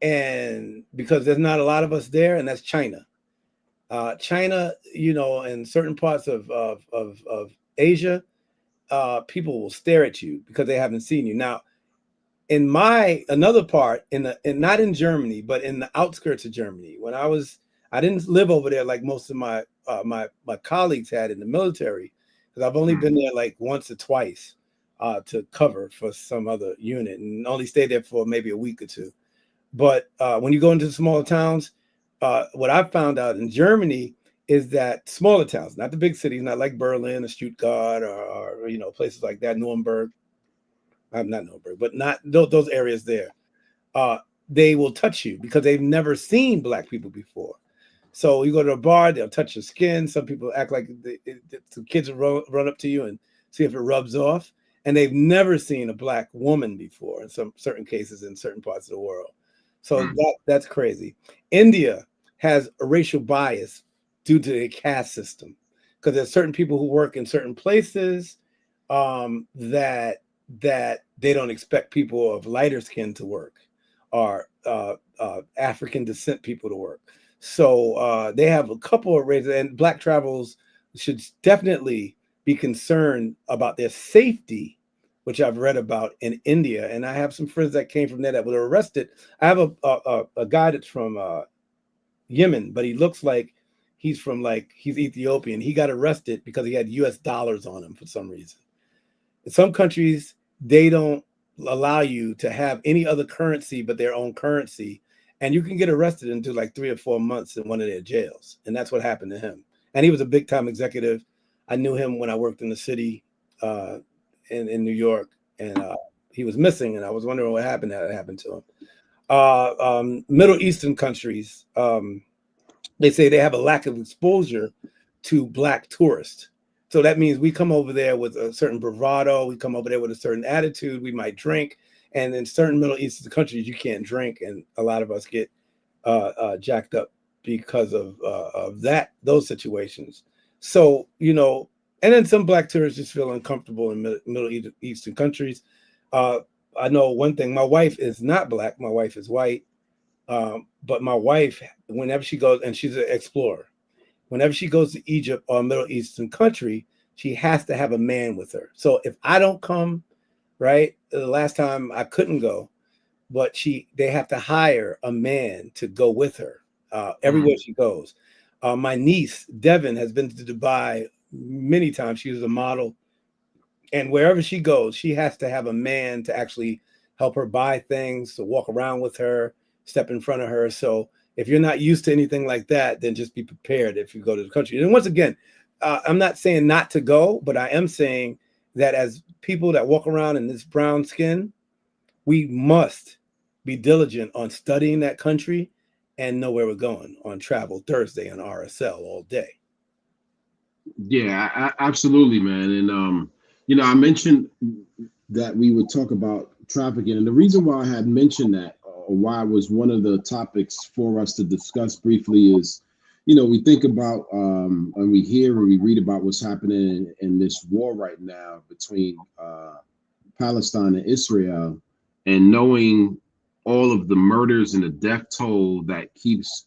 and because there's not a lot of us there, and that's China. China, you know, in certain parts of Asia, people will stare at you because they haven't seen you. Now, in another part, not in Germany, but in the outskirts of Germany, when I didn't live over there like most of my my colleagues had in the military, because I've only been there like once or twice to cover for some other unit, and only stayed there for maybe a week or two. But when you go into the smaller towns, what I found out in Germany is that smaller towns, not the big cities, not like Berlin or Stuttgart or you know, places like that, Nuremberg, not Nuremberg, but not those areas there. They will touch you because they've never seen Black people before. So you go to a bar, they'll touch your skin. Some people act like the kids will run up to you and see if it rubs off. And they've never seen a Black woman before in some certain cases in certain parts of the world. So that's crazy. India has a racial bias due to the caste system, because there's certain people who work in certain places that they don't expect people of lighter skin to work, or African descent people to work. So they have a couple of races, and Black travelers should definitely be concerned about their safety, which I've read about in India. And I have some friends that came from there that were arrested. I have a guy that's from Yemen, but he looks like he's Ethiopian. He got arrested because he had US dollars on him for some reason. In some countries, they don't allow you to have any other currency but their own currency. And you can get arrested and do like 3 or 4 months in one of their jails. And that's what happened to him. And he was a big time executive. I knew him when I worked in the city in New York, and he was missing. And I was wondering what happened to him. Middle Eastern countries, they say they have a lack of exposure to Black tourists. So that means we come over there with a certain bravado. We come over there with a certain attitude. We might drink. And in certain Middle Eastern countries, you can't drink. And a lot of us get jacked up because of those situations. So, and then some black tourists just feel uncomfortable in Middle Eastern countries. I know one thing, my wife is not black, my wife is white. But my wife, whenever she goes, and she's an explorer, whenever she goes to Egypt or a Middle Eastern country, she has to have a man with her. So if I don't come, right, the last time I couldn't go, but they have to hire a man to go with her everywhere she goes. My niece, Devin, has been to Dubai many times. She was a model. And wherever she goes, she has to have a man to actually help her buy things, to walk around with her, step in front of her. So if you're not used to anything like that, then just be prepared if you go to the country. And once again, I'm not saying not to go, but I am saying that as people that walk around in this brown skin, we must be diligent on studying that country and know where we're going on Travel Thursday on RSL all day. Yeah, absolutely, man. And I mentioned that we would talk about trafficking, and the reason why I had mentioned that, or why it was one of the topics for us to discuss briefly, is, we think about and we hear and we read about what's happening in this war right now between Palestine and Israel, and knowing all of the murders and the death toll that keeps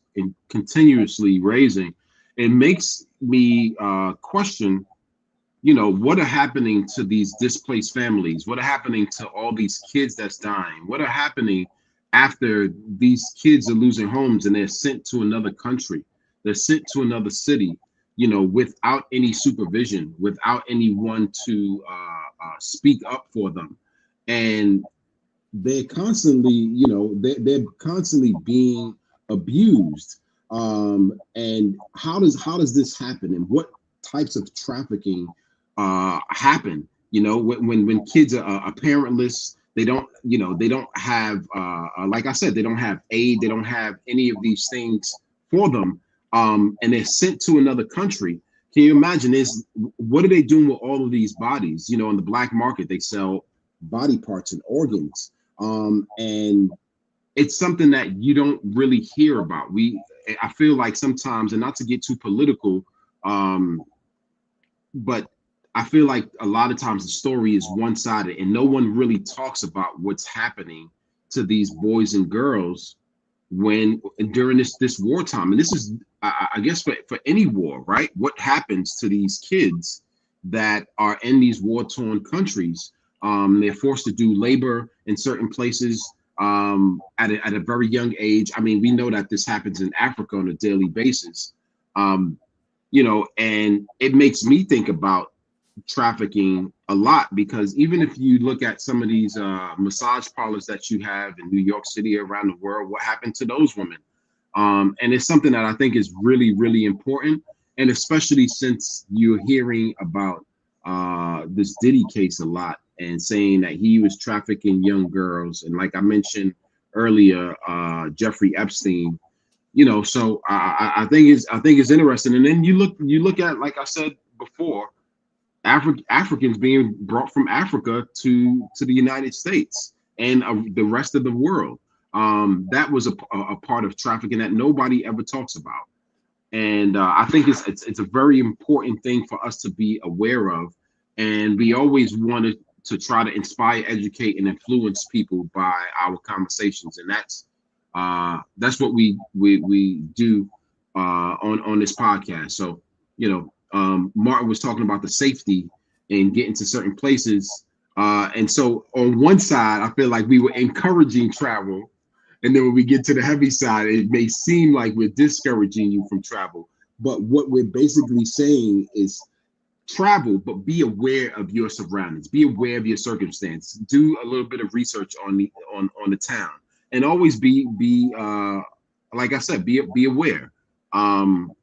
continuously raising, it makes me question, what are happening to these displaced families? What are happening to all these kids that's dying? What are happening after these kids are losing homes and they're sent to another country? They're sent to another city, without any supervision, without anyone to speak up for them. And they're constantly, they're constantly being abused. And how does this happen, and what types of trafficking happen? When kids are parentless, they don't have, like I said, they don't have aid, they don't have any of these things for them, and they're sent to another country. Can you imagine this? What are they doing with all of these bodies? On the black market, they sell body parts and organs. And it's something that you don't really hear about. I feel like sometimes, and not to get too political, but I feel like a lot of times the story is one-sided, and no one really talks about what's happening to these boys and girls during this wartime. And this is, I guess, for any war, right? What happens to these kids that are in these war-torn countries? They're forced to do labor in certain places at a very young age. I mean, we know that this happens in Africa on a daily basis, and it makes me think about trafficking a lot, because even if you look at some of these massage parlors that you have in New York City, around the world, what happened to those women? And it's something that I think is really, really important. And especially since you're hearing about this Diddy case a lot, and saying that he was trafficking young girls. And like I mentioned earlier, Jeffrey Epstein, so I think it's interesting. And then you look at, like I said before, Africans being brought from Africa to the United States and the rest of the world. That was a part of trafficking that nobody ever talks about. And I think it's a very important thing for us to be aware of. And we always wanted to try to inspire, educate, and influence people by our conversations. And that's what we do on this podcast. So, Martin was talking about the safety and getting to certain places. And so on one side, I feel like we were encouraging travel. And then when we get to the heavy side, it may seem like we're discouraging you from travel. But what we're basically saying is travel, but be aware of your surroundings, be aware of your circumstance, Do a little bit of research on the town, and always be like I said, be aware, and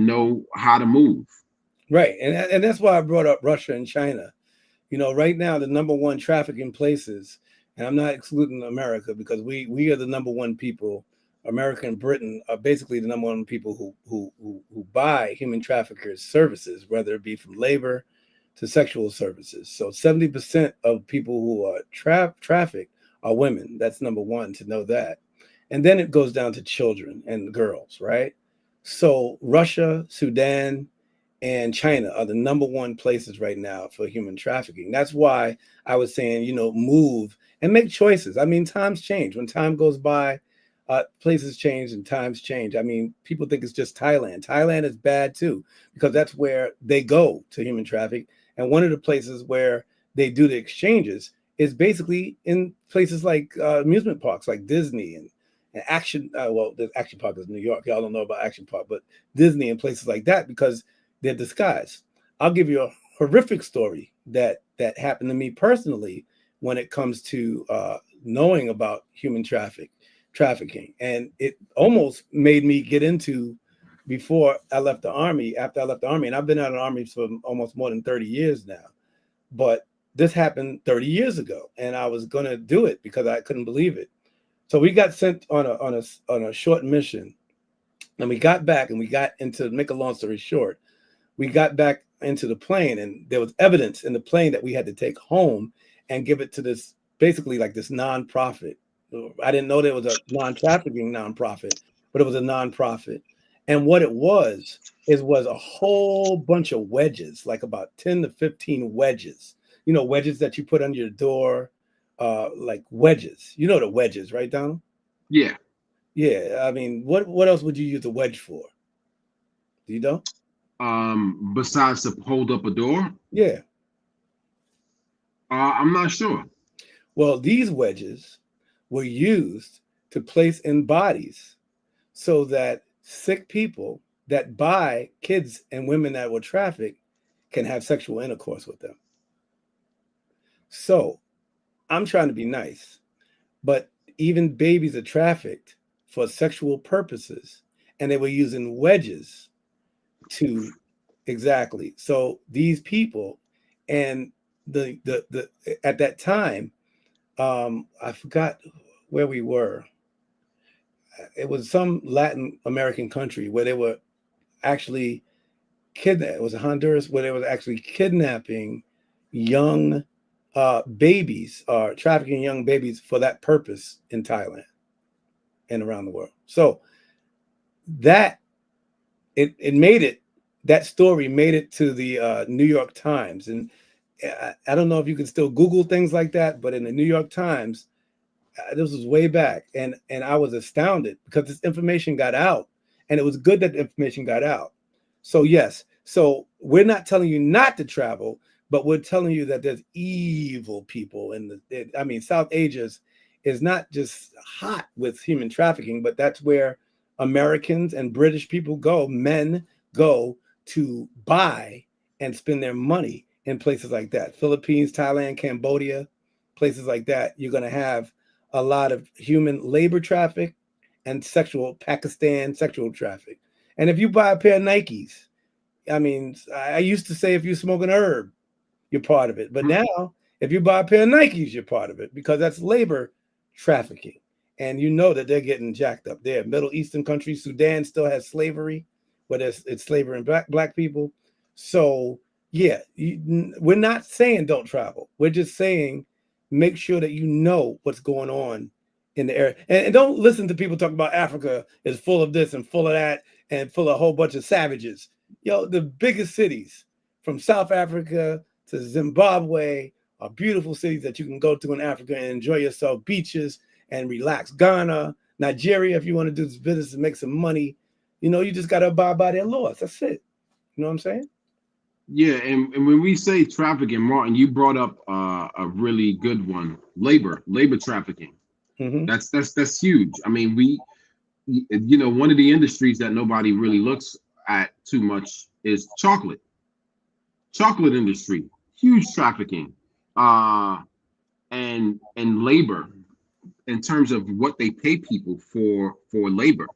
know how to move. Right. And that's why I brought up Russia and China. Right now, the number one trafficking places, and I'm not excluding America, because we are the number one people. America and Britain are basically the number one people who buy human traffickers' services, whether it be from labor to sexual services. So 70% of people who are trafficked are women. That's number one, to know that. And then it goes down to children and girls, right? So Russia, Sudan, and China are the number one places right now for human trafficking. That's why I was saying, move and make choices. I mean, times change. When time goes by, places change and times change. I mean, people think it's just Thailand. Thailand is bad too, because that's where they go to human traffic. And one of the places where they do the exchanges is basically in places like amusement parks, like Disney and Action. Well, the Action Park is New York. Y'all don't know about Action Park, but Disney and places like that, because they're disguised. I'll give you a horrific story that happened to me personally when it comes to knowing about human trafficking, and it almost made me get into before I left the army. After I left the army, and I've been out of the army for almost more than 30 years now, but this happened 30 years ago, and I was going to do it because I couldn't believe it. So we got sent on a short mission, and we got back, and we got into, make a long story short, we got back into the plane, and there was evidence in the plane that we had to take home and give it to this, basically like this nonprofit. I didn't know there was a non-trafficking nonprofit, but it was a nonprofit. And what it was a whole bunch of wedges, like about 10 to 15 wedges, wedges that you put under your door, like wedges. You know the wedges, right, Donald? Yeah. Yeah. I mean, what else would you use a wedge for? Do you know? Besides to hold up a door? Yeah. I'm not sure. Well, these wedges were used to place in bodies so that sick people that buy kids and women that were trafficked can have sexual intercourse with them. So I'm trying to be nice, but even babies are trafficked for sexual purposes, and they were using wedges to, exactly. So these people, and the at that time, I forgot where we were. It was some Latin American country where they were actually kidnapped. It was Honduras, where they were actually kidnapping young babies, or trafficking young babies for that purpose in Thailand and around the world. So that it made it, that story made it to the New York Times. And I don't know if you can still Google things like that, but in the New York Times, this was way back, and I was astounded because this information got out, and it was good that the information got out. So yes, so we're not telling you not to travel, but we're telling you that there's evil people in I mean, South Asia is not just hot with human trafficking, but that's where Americans and British people go, men go to buy and spend their money in places like that. Philippines, Thailand, Cambodia, places like that. You're going to have a lot of human labor traffic and Pakistan sexual traffic. And if you buy a pair of Nikes, I mean, I used to say if you smoke an herb, you're part of it. But now, if you buy a pair of Nikes, you're part of it, because that's labor trafficking. And you know that they're getting jacked up there. Middle Eastern countries, Sudan still has slavery, but it's slavery in black people. So yeah, we're not saying don't travel. We're just saying make sure that you know what's going on in the area. And don't listen to people talk about Africa is full of this and full of that and full of a whole bunch of savages. The biggest cities from South Africa to Zimbabwe are beautiful cities that you can go to in Africa and enjoy yourself, beaches and relax. Ghana, Nigeria, if you want to do this business and make some money, you just got to abide by their laws. That's it. You know what I'm saying? Yeah, and when we say trafficking, Martin, you brought up a really good one: labor trafficking. Mm-hmm. That's huge. I mean, one of the industries that nobody really looks at too much is chocolate industry, huge trafficking, and labor in terms of what they pay people for labor,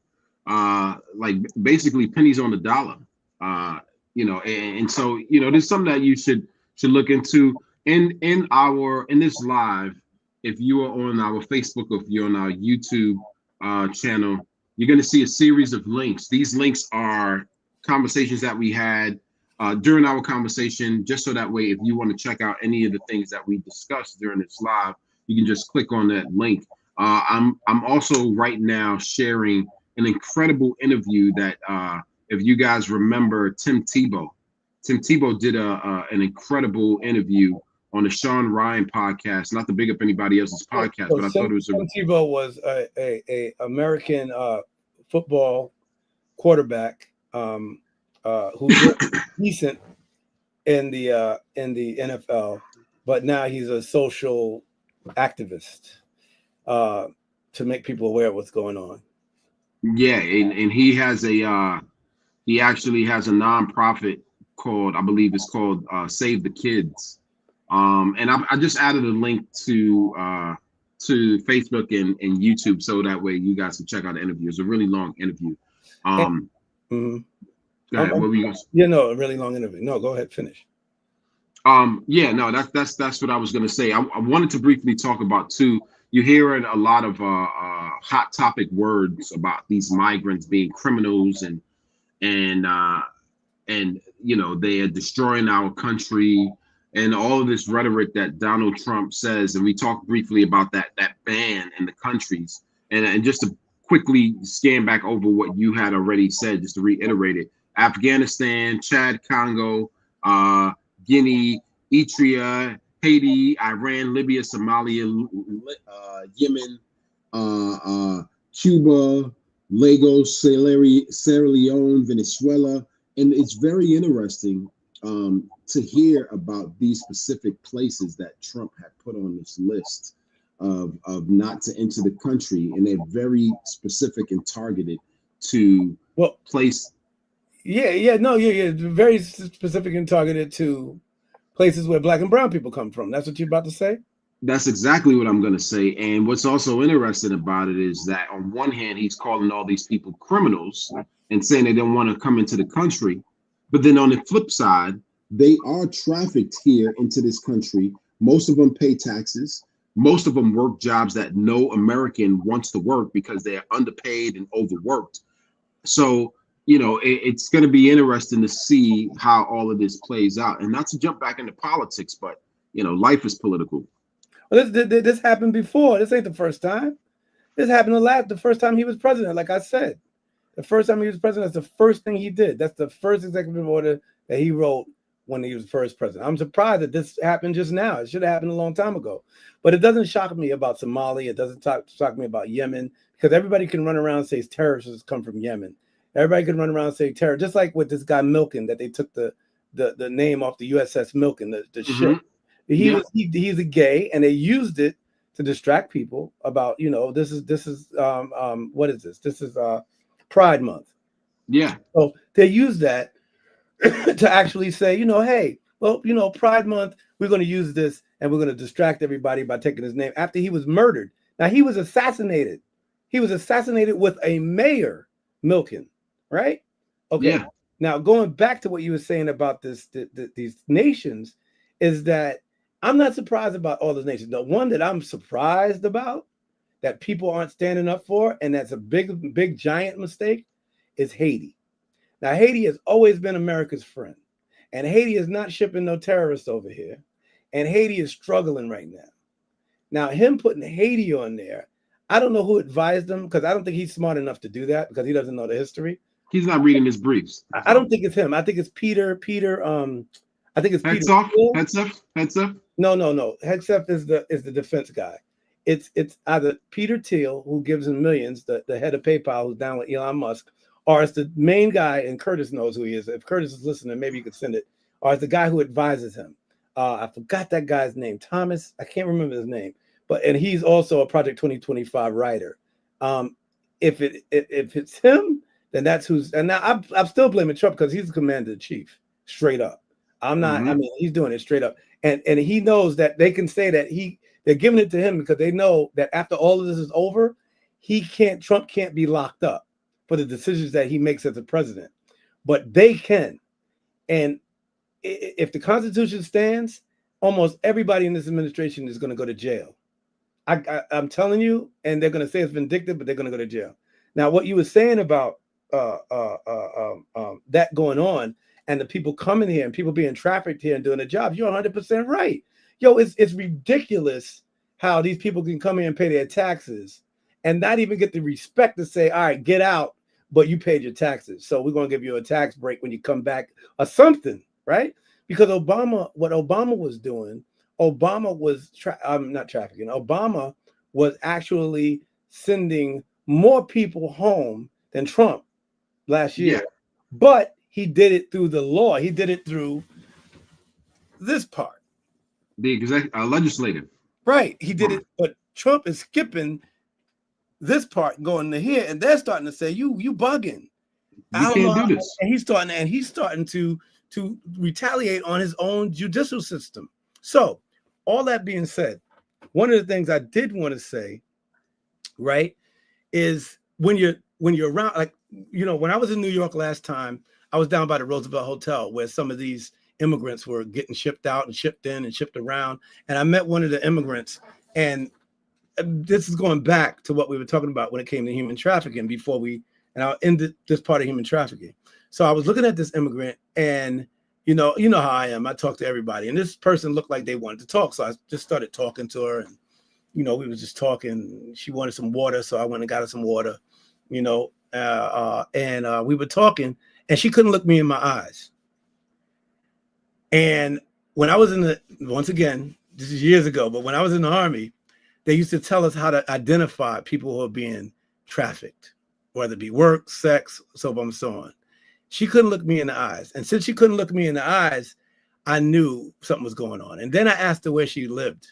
like basically pennies on the dollar. And so there's something that you should look into in this live. If you are on our Facebook, or if you're on our YouTube channel, you're going to see a series of links. These links are conversations that we had during our conversation, just so that way, if you want to check out any of the things that we discussed during this live, you can just click on that link. I'm also right now sharing an incredible interview that if you guys remember Tim Tebow did an incredible interview on the Sean Ryan podcast. Not to big up anybody else's podcast, but I thought it was Tim Tebow was a American football quarterback who did decent in the NFL, but now he's a social activist to make people aware of what's going on. Yeah, and he has he actually has a nonprofit called, I believe it's called Save the Kids. And I just added a link to Facebook and YouTube, so that way you guys can check out the interview. It's a really long interview. Go ahead. What were you going to say? Yeah, no, a really long interview. No, go ahead, finish. Yeah, no, that's what I was going to say. I wanted to briefly talk about too. You're hearing a lot of hot topic words about these migrants being criminals and you know, they are destroying our country and all of this rhetoric that Donald Trump says. And we talked briefly about that ban in the countries. And just to quickly scan back over what you had already said, just to reiterate it: Afghanistan, Chad, Congo, Guinea, Eritrea, Haiti, Iran, Libya, Somalia, Yemen, Cuba, Lagos, Sierra Leone, Venezuela. And it's very interesting to hear about these specific places that Trump had put on this list of not to enter the country. And they're very specific and targeted to place. Yeah. Very specific and targeted to places where Black and brown people come from. That's what you're about to say? That's exactly what I'm going to say. And what's also interesting about it is that on one hand, he's calling all these people criminals and saying they don't want to come into the country. But then on the flip side, they are trafficked here into this country. Most of them pay taxes. Most of them work jobs that no American wants to work because they are underpaid and overworked. So, you know, it's going to be interesting to see how all of this plays out. And not to jump back into politics, but, you know, life is political. Well, this happened before. This ain't the first time. This happened the first time he was president. Like I said, the first time he was president, that's the first thing he did. That's the first executive order that he wrote when he was first president. I'm surprised that this happened just now. It should have happened a long time ago. But it doesn't shock me about Somalia. It doesn't shock me about Yemen, because everybody can run around and say terrorists come from Yemen. Everybody can run around and say terror, just like with this guy Milken, that they took the name off the USS Milken, the ship. He's a gay, and they used it to distract people about, you know, this is what is this? This is Pride Month. Yeah. So they use that to actually say, you know, hey, well, you know, Pride Month, we're going to use this and we're going to distract everybody by taking his name after he was murdered. Now, he was assassinated. He was assassinated with a mayor, Milken, right? Okay. Yeah. Now, going back to what you were saying about these nations, is that I'm not surprised about all those nations. The one that I'm surprised about that people aren't standing up for, and that's a big, giant mistake, is Haiti. Now, Haiti has always been America's friend, and Haiti is not shipping no terrorists over here, and Haiti is struggling right now. Now, him putting Haiti on there, I don't know who advised him, because I don't think he's smart enough to do that, because he doesn't know the history. He's not reading his briefs. I don't think it's him. I think it's Peter. I think it's Hegseth. Peter. Hegseth. No. Hegseth is the defense guy. It's either Peter Thiel, who gives him millions, the head of PayPal, who's down with Elon Musk, or it's the main guy, and Curtis knows who he is. If Curtis is listening, maybe you could send it. Or it's the guy who advises him. I forgot that guy's name. Thomas. I can't remember his name. And he's also a Project 2025 writer. If it's him, then that's who's. And now I'm still blaming Trump, because he's the commander in chief, straight up. I'm not. I mean, he's doing it straight up, and he knows that they can say that they're giving it to him because they know that after all of this is over, Trump can't be locked up for the decisions that he makes as a president, but they can. And if the Constitution stands, almost everybody in this administration is going to go to jail. I'm telling you, and they're going to say it's vindictive, but they're going to go to jail. Now, what you were saying about that going on, and the people coming here and people being trafficked here and doing a job, you're 100% right. Yo, it's ridiculous how these people can come in and pay their taxes and not even get the respect to say, all right, get out, but you paid your taxes. So we're going to give you a tax break when you come back or something, right? Because what Obama was doing, Obama was not trafficking. Obama was actually sending more people home than Trump last year. Yeah. But he did it through the law. He did it through this part. The legislative. Right. He did it, but Trump is skipping this part going to here, and they're starting to say, you bugging. You can't do this. And he's starting to retaliate on his own judicial system. So all that being said, one of the things I did want to say, right, is when you're around, like, you know, when I was in New York last time, I was down by the Roosevelt Hotel where some of these immigrants were getting shipped out and shipped in and shipped around. And I met one of the immigrants, and this is going back to what we were talking about when it came to human trafficking and I'll end this part of human trafficking. So I was looking at this immigrant, and you know how I am. I talk to everybody, and this person looked like they wanted to talk. So I just started talking to her, and we were just talking. She wanted some water, so I went and got her some water, and we were talking, and she couldn't look me in my eyes. And when I was once again, this is years ago, but when I was in the Army, they used to tell us how to identify people who are being trafficked, whether it be work, sex, so on and so on. She couldn't look me in the eyes. And since she couldn't look me in the eyes, I knew something was going on. And then I asked her where she lived.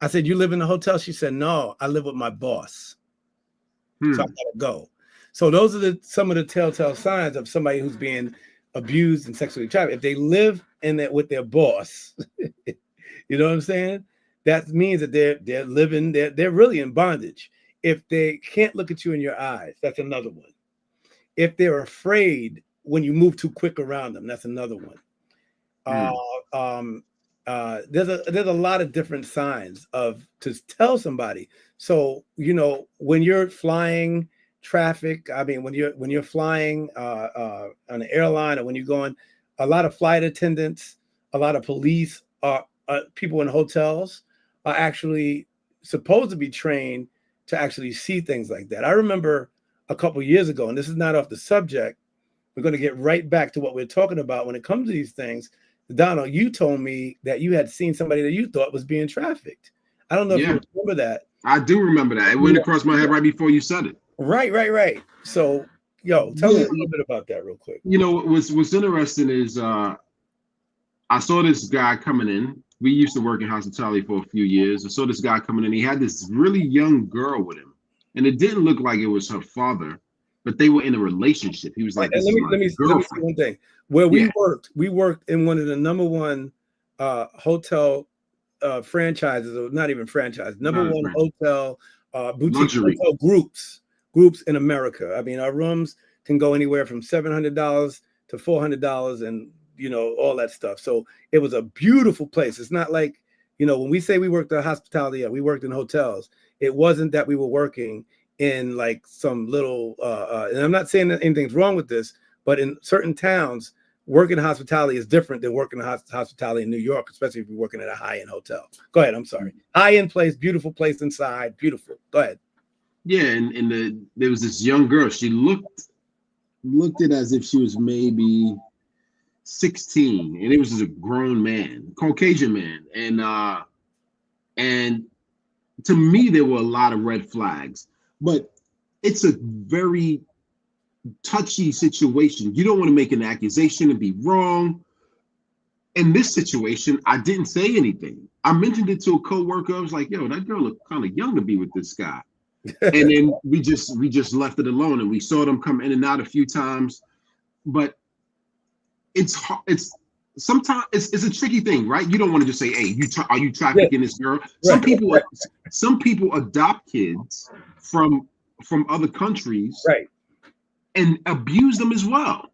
I said, you live in the hotel? She said, no, I live with my boss. So I gotta go. So those are some of the telltale signs of somebody who's being abused and sexually trafficked. If they live in it with their boss, you know what I'm saying? That means that they're living, they're really in bondage. If they can't look at you in your eyes, that's another one. If they're afraid when you move too quick around them, that's another one. There's a lot of different signs to tell somebody. So, when you're flying traffic, I mean, when you're flying on an airline, or when you're going, a lot of flight attendants, a lot of police, people in hotels are actually supposed to be trained to actually see things like that. I remember a couple years ago, and this is not off the subject, we're going to get right back to what we're talking about when it comes to these things. Donald, you told me that you had seen somebody that you thought was being trafficked. I don't know if you remember that. I do remember that. It went across my head right before you said it. Right. So, tell me a little bit about that real quick. What's interesting is I saw this guy coming in. We used to work in hospitality for a few years. I saw this guy coming in. He had this really young girl with him, and it didn't look like it was her father, but they were in a relationship. He was like, let me say one thing. Where we worked in one of the number one hotel franchises, or not even franchise, number one hotel boutique hotel groups in America. I mean, our rooms can go anywhere from $700 to $400, and all that stuff. So it was a beautiful place. It's not like, when we say we worked in hospitality, we worked in hotels. It wasn't that we were working in like some little, and I'm not saying that anything's wrong with this, but in certain towns, working in hospitality is different than working in hospitality in New York, especially if you're working at a high-end hotel. Go ahead. I'm sorry. High-end place, beautiful place inside, beautiful. Go ahead. Yeah, and there was this young girl. She looked it as if she was maybe 16, and it was just a grown man, Caucasian man, and to me there were a lot of red flags. But it's a very touchy situation. You don't want to make an accusation and be wrong. In this situation, I didn't say anything. I mentioned it to a coworker. I was like, "Yo, that girl looked kind of young to be with this guy." And then we just left it alone, and we saw them come in and out a few times. But it's sometimes it's a tricky thing, right? You don't want to just say, "Hey, are you trafficking this girl?" Some people adopt kids from other countries, right, and abuse them as well.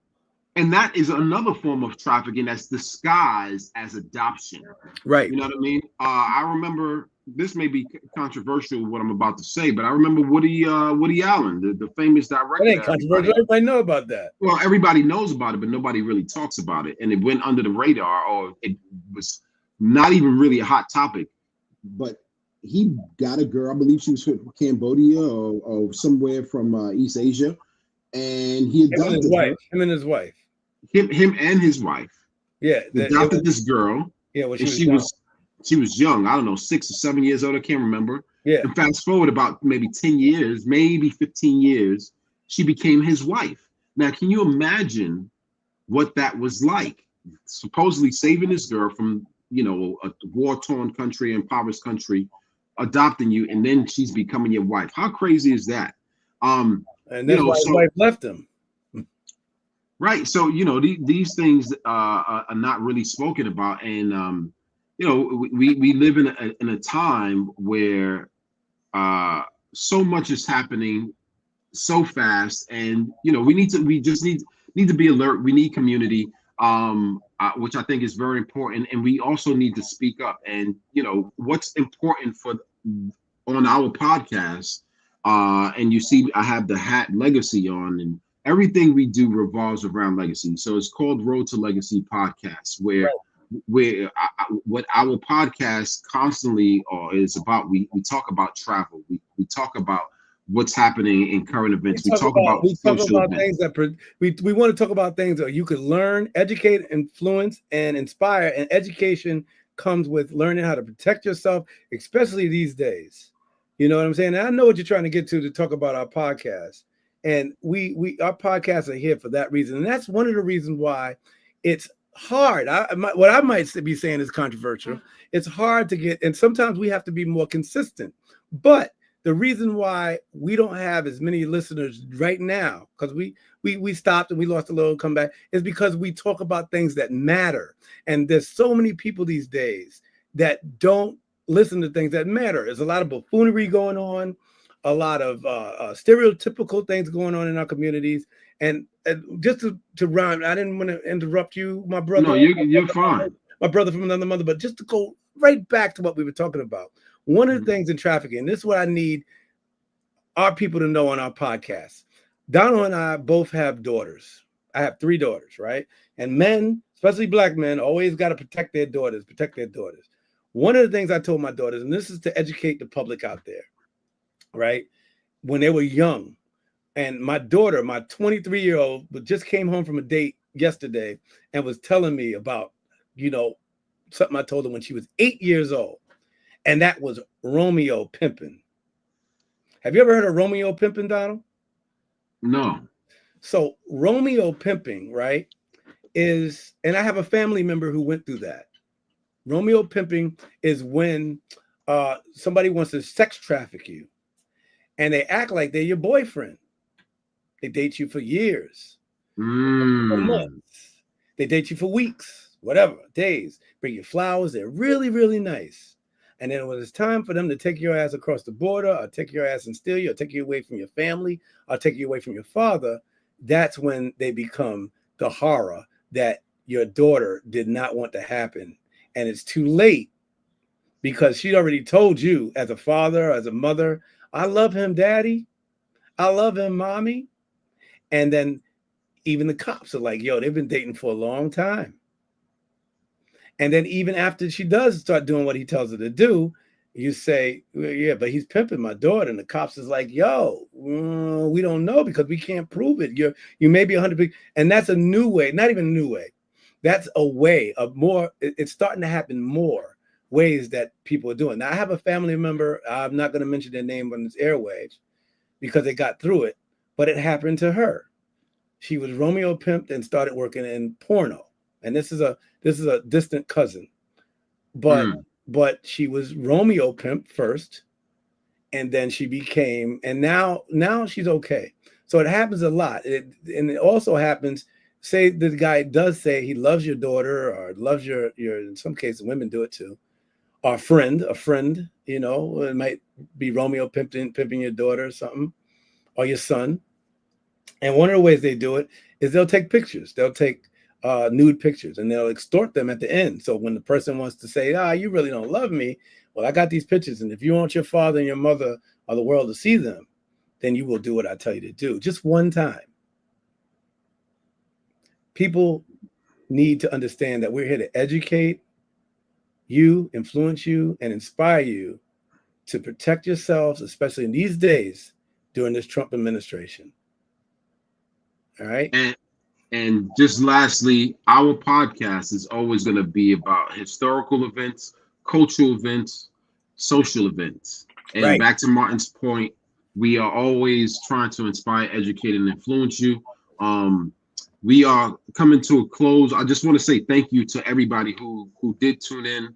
And that is another form of trafficking that's disguised as adoption. Right. You know what I mean? I remember, this may be controversial what I'm about to say, but I remember Woody Allen, the famous director. That ain't controversial. Everybody know about that. Well, everybody knows about it, but nobody really talks about it, and it went under the radar, or it was not even really a hot topic. But he got a girl, I believe she was from Cambodia or somewhere from East Asia, and he adopted her. Him and his wife. Him and his wife. Yeah, adopted this girl. Yeah, well, she was young. I don't know, 6 or 7 years old. I can't remember. Yeah. And fast forward about maybe 10 years, maybe 15 years, she became his wife. Now, can you imagine what that was like? Supposedly saving this girl from, a war-torn country, impoverished country, adopting you, and then she's becoming your wife. How crazy is that? And that's why his wife left him. Right. So, these things are not really spoken about. And, we live in a time where so much is happening so fast. And, we just need to be alert. We need community, which I think is very important. And we also need to speak up. And, what's important on our podcast, and you see, I have the hat legacy on, and everything we do revolves around legacy. So it's called Road to Legacy Podcast, where what our podcast constantly is about. We talk about travel. We talk about what's happening in current events. We talk about things that we want to talk about things that you could learn, educate, influence, and inspire. And education comes with learning how to protect yourself, especially these days. You know what I'm saying? And I know what you're trying to get to talk about our podcast. And our podcasts are here for that reason. And that's one of the reasons why it's hard. What I might be saying is controversial. It's hard to get, and sometimes we have to be more consistent. But the reason why we don't have as many listeners right now, because we stopped and we lost a little comeback, is because we talk about things that matter. And there's so many people these days that don't listen to things that matter. There's a lot of buffoonery going on, a lot of stereotypical things going on in our communities. And just to rhyme, I didn't want to interrupt you, my brother. No, you're fine. My brother from another mother, but just to go right back to what we were talking about. One of the things in trafficking, this is what I need our people to know on our podcast. Donald and I both have daughters. I have 3 daughters, right? And men, especially black men, always got to protect their daughters. One of the things I told my daughters, and this is to educate the public out there, right? When they were young, and my daughter, my 23-year-old, just came home from a date yesterday and was telling me about, something I told her when she was 8 years old. And that was Romeo pimping. Have you ever heard of Romeo pimping, Donald? No. So Romeo pimping, right, is, and I have a family member who went through that. Romeo pimping is when somebody wants to sex traffic you and they act like they're your boyfriend. They date you for years, for months. They date you for weeks, whatever, days. Bring you flowers. They're really, really nice. And then when it's time for them to take your ass across the border, or take your ass and steal you, or take you away from your family, or take you away from your father, that's when they become the horror that your daughter did not want to happen. And it's too late because she already told you as a father, as a mother, I love him, daddy. I love him, mommy. And then even the cops are like, yo, they've been dating for a long time. And then even after she does start doing what he tells her to do, you say, well, yeah, but he's pimping my daughter. And the cops is like, yo, we don't know because we can't prove it. You may be 100%. And that's a new way, not even a new way. That's a way of more. It's starting to happen more ways that people are doing. Now, I have a family member. I'm not going to mention their name on this airwaves because they got through it, but it happened to her. She was Romeo pimped and started working in porno. And this is a distant cousin, but she was Romeo pimped first, and then she became, and now she's okay. So it happens a lot, and it also happens. Say the guy does say he loves your daughter or loves your. In some cases, women do it too. Or a friend, it might be Romeo pimping your daughter or something, or your son. And one of the ways they do it is they'll take pictures. They'll take nude pictures and they'll extort them at the end. So when the person wants to say, you really don't love me. Well, I got these pictures. And if you want your father and your mother or the world to see them, then you will do what I tell you to do. Just one time. People need to understand that we're here to educate you, influence you, and inspire you to protect yourselves, especially in these days during this Trump administration. All right. And just lastly, our podcast is always going to be about historical events, cultural events, social events. And back to Martin's point, we are always trying to inspire, educate, and influence you. We are coming to a close. I just want to say thank you to everybody who did tune in.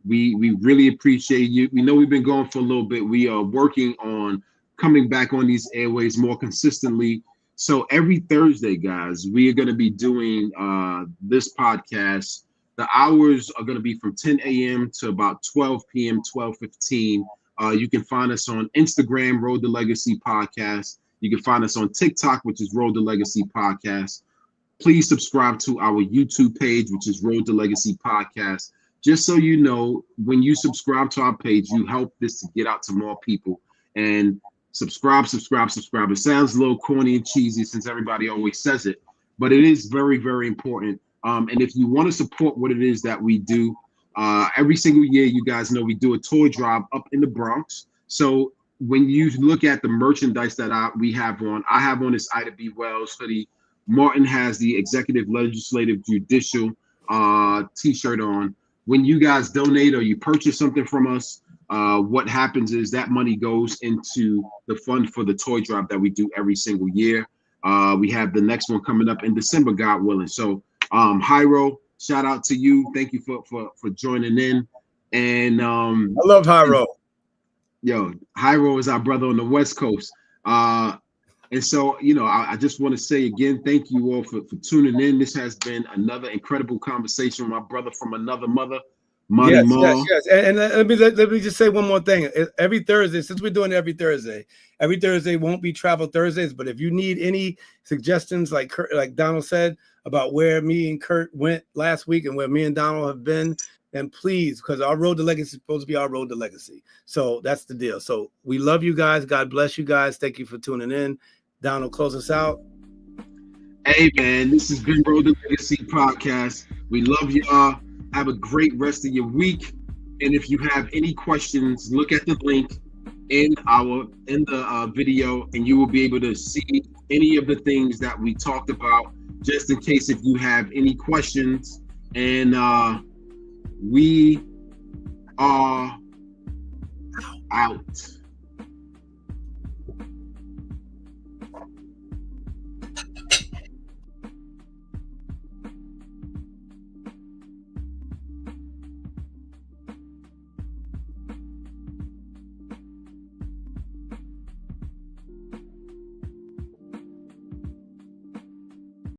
We really appreciate you. We know we've been going for a little bit. We are working on coming back on these airways more consistently. So every Thursday, guys, we are going to be doing this podcast. The hours are going to be from 10 a.m. to about 12 p.m., 12:15. You can find us on Instagram, Road to Legacy Podcast. You can find us on TikTok, which is Road to Legacy Podcast. Please subscribe to our YouTube page, which is Road to Legacy Podcast. Just so you know, when you subscribe to our page, you help this to get out to more people. And subscribe. It sounds a little corny and cheesy since everybody always says it, but it is very, very important. And if you want to support what it is that we do, every single year, you guys know we do a toy drive up in the Bronx. So when you look at the merchandise that we have on, I have on this Ida B. Wells hoodie. Martin has the Executive Legislative Judicial t-shirt on. When you guys donate or you purchase something from us, what happens is that money goes into the fund for the toy drive that we do every single year. We have the next one coming up in December, God willing. So Hyro, shout out to you. Thank you for joining in. And I love Hyro. Yo, Hyro is our brother on the West Coast. And so, I just want to say again, thank you all for tuning in. This has been another incredible conversation with my brother from another mother, Monty Moore. Yes. And let me just say one more thing. Every Thursday, since we're doing it every Thursday won't be Travel Thursdays. But if you need any suggestions, like Donald said, about where me and Kurt went last week and where me and Donald have been, then please, because our Road to Legacy is supposed to be our Road to Legacy. So that's the deal. So we love you guys. God bless you guys. Thank you for tuning in. Donald, close us out. Hey, man, this has been Road to Legacy Podcast. We love y'all. Have a great rest of your week. And if you have any questions, look at the link in the video, and you will be able to see any of the things that we talked about, just in case if you have any questions. And we are out.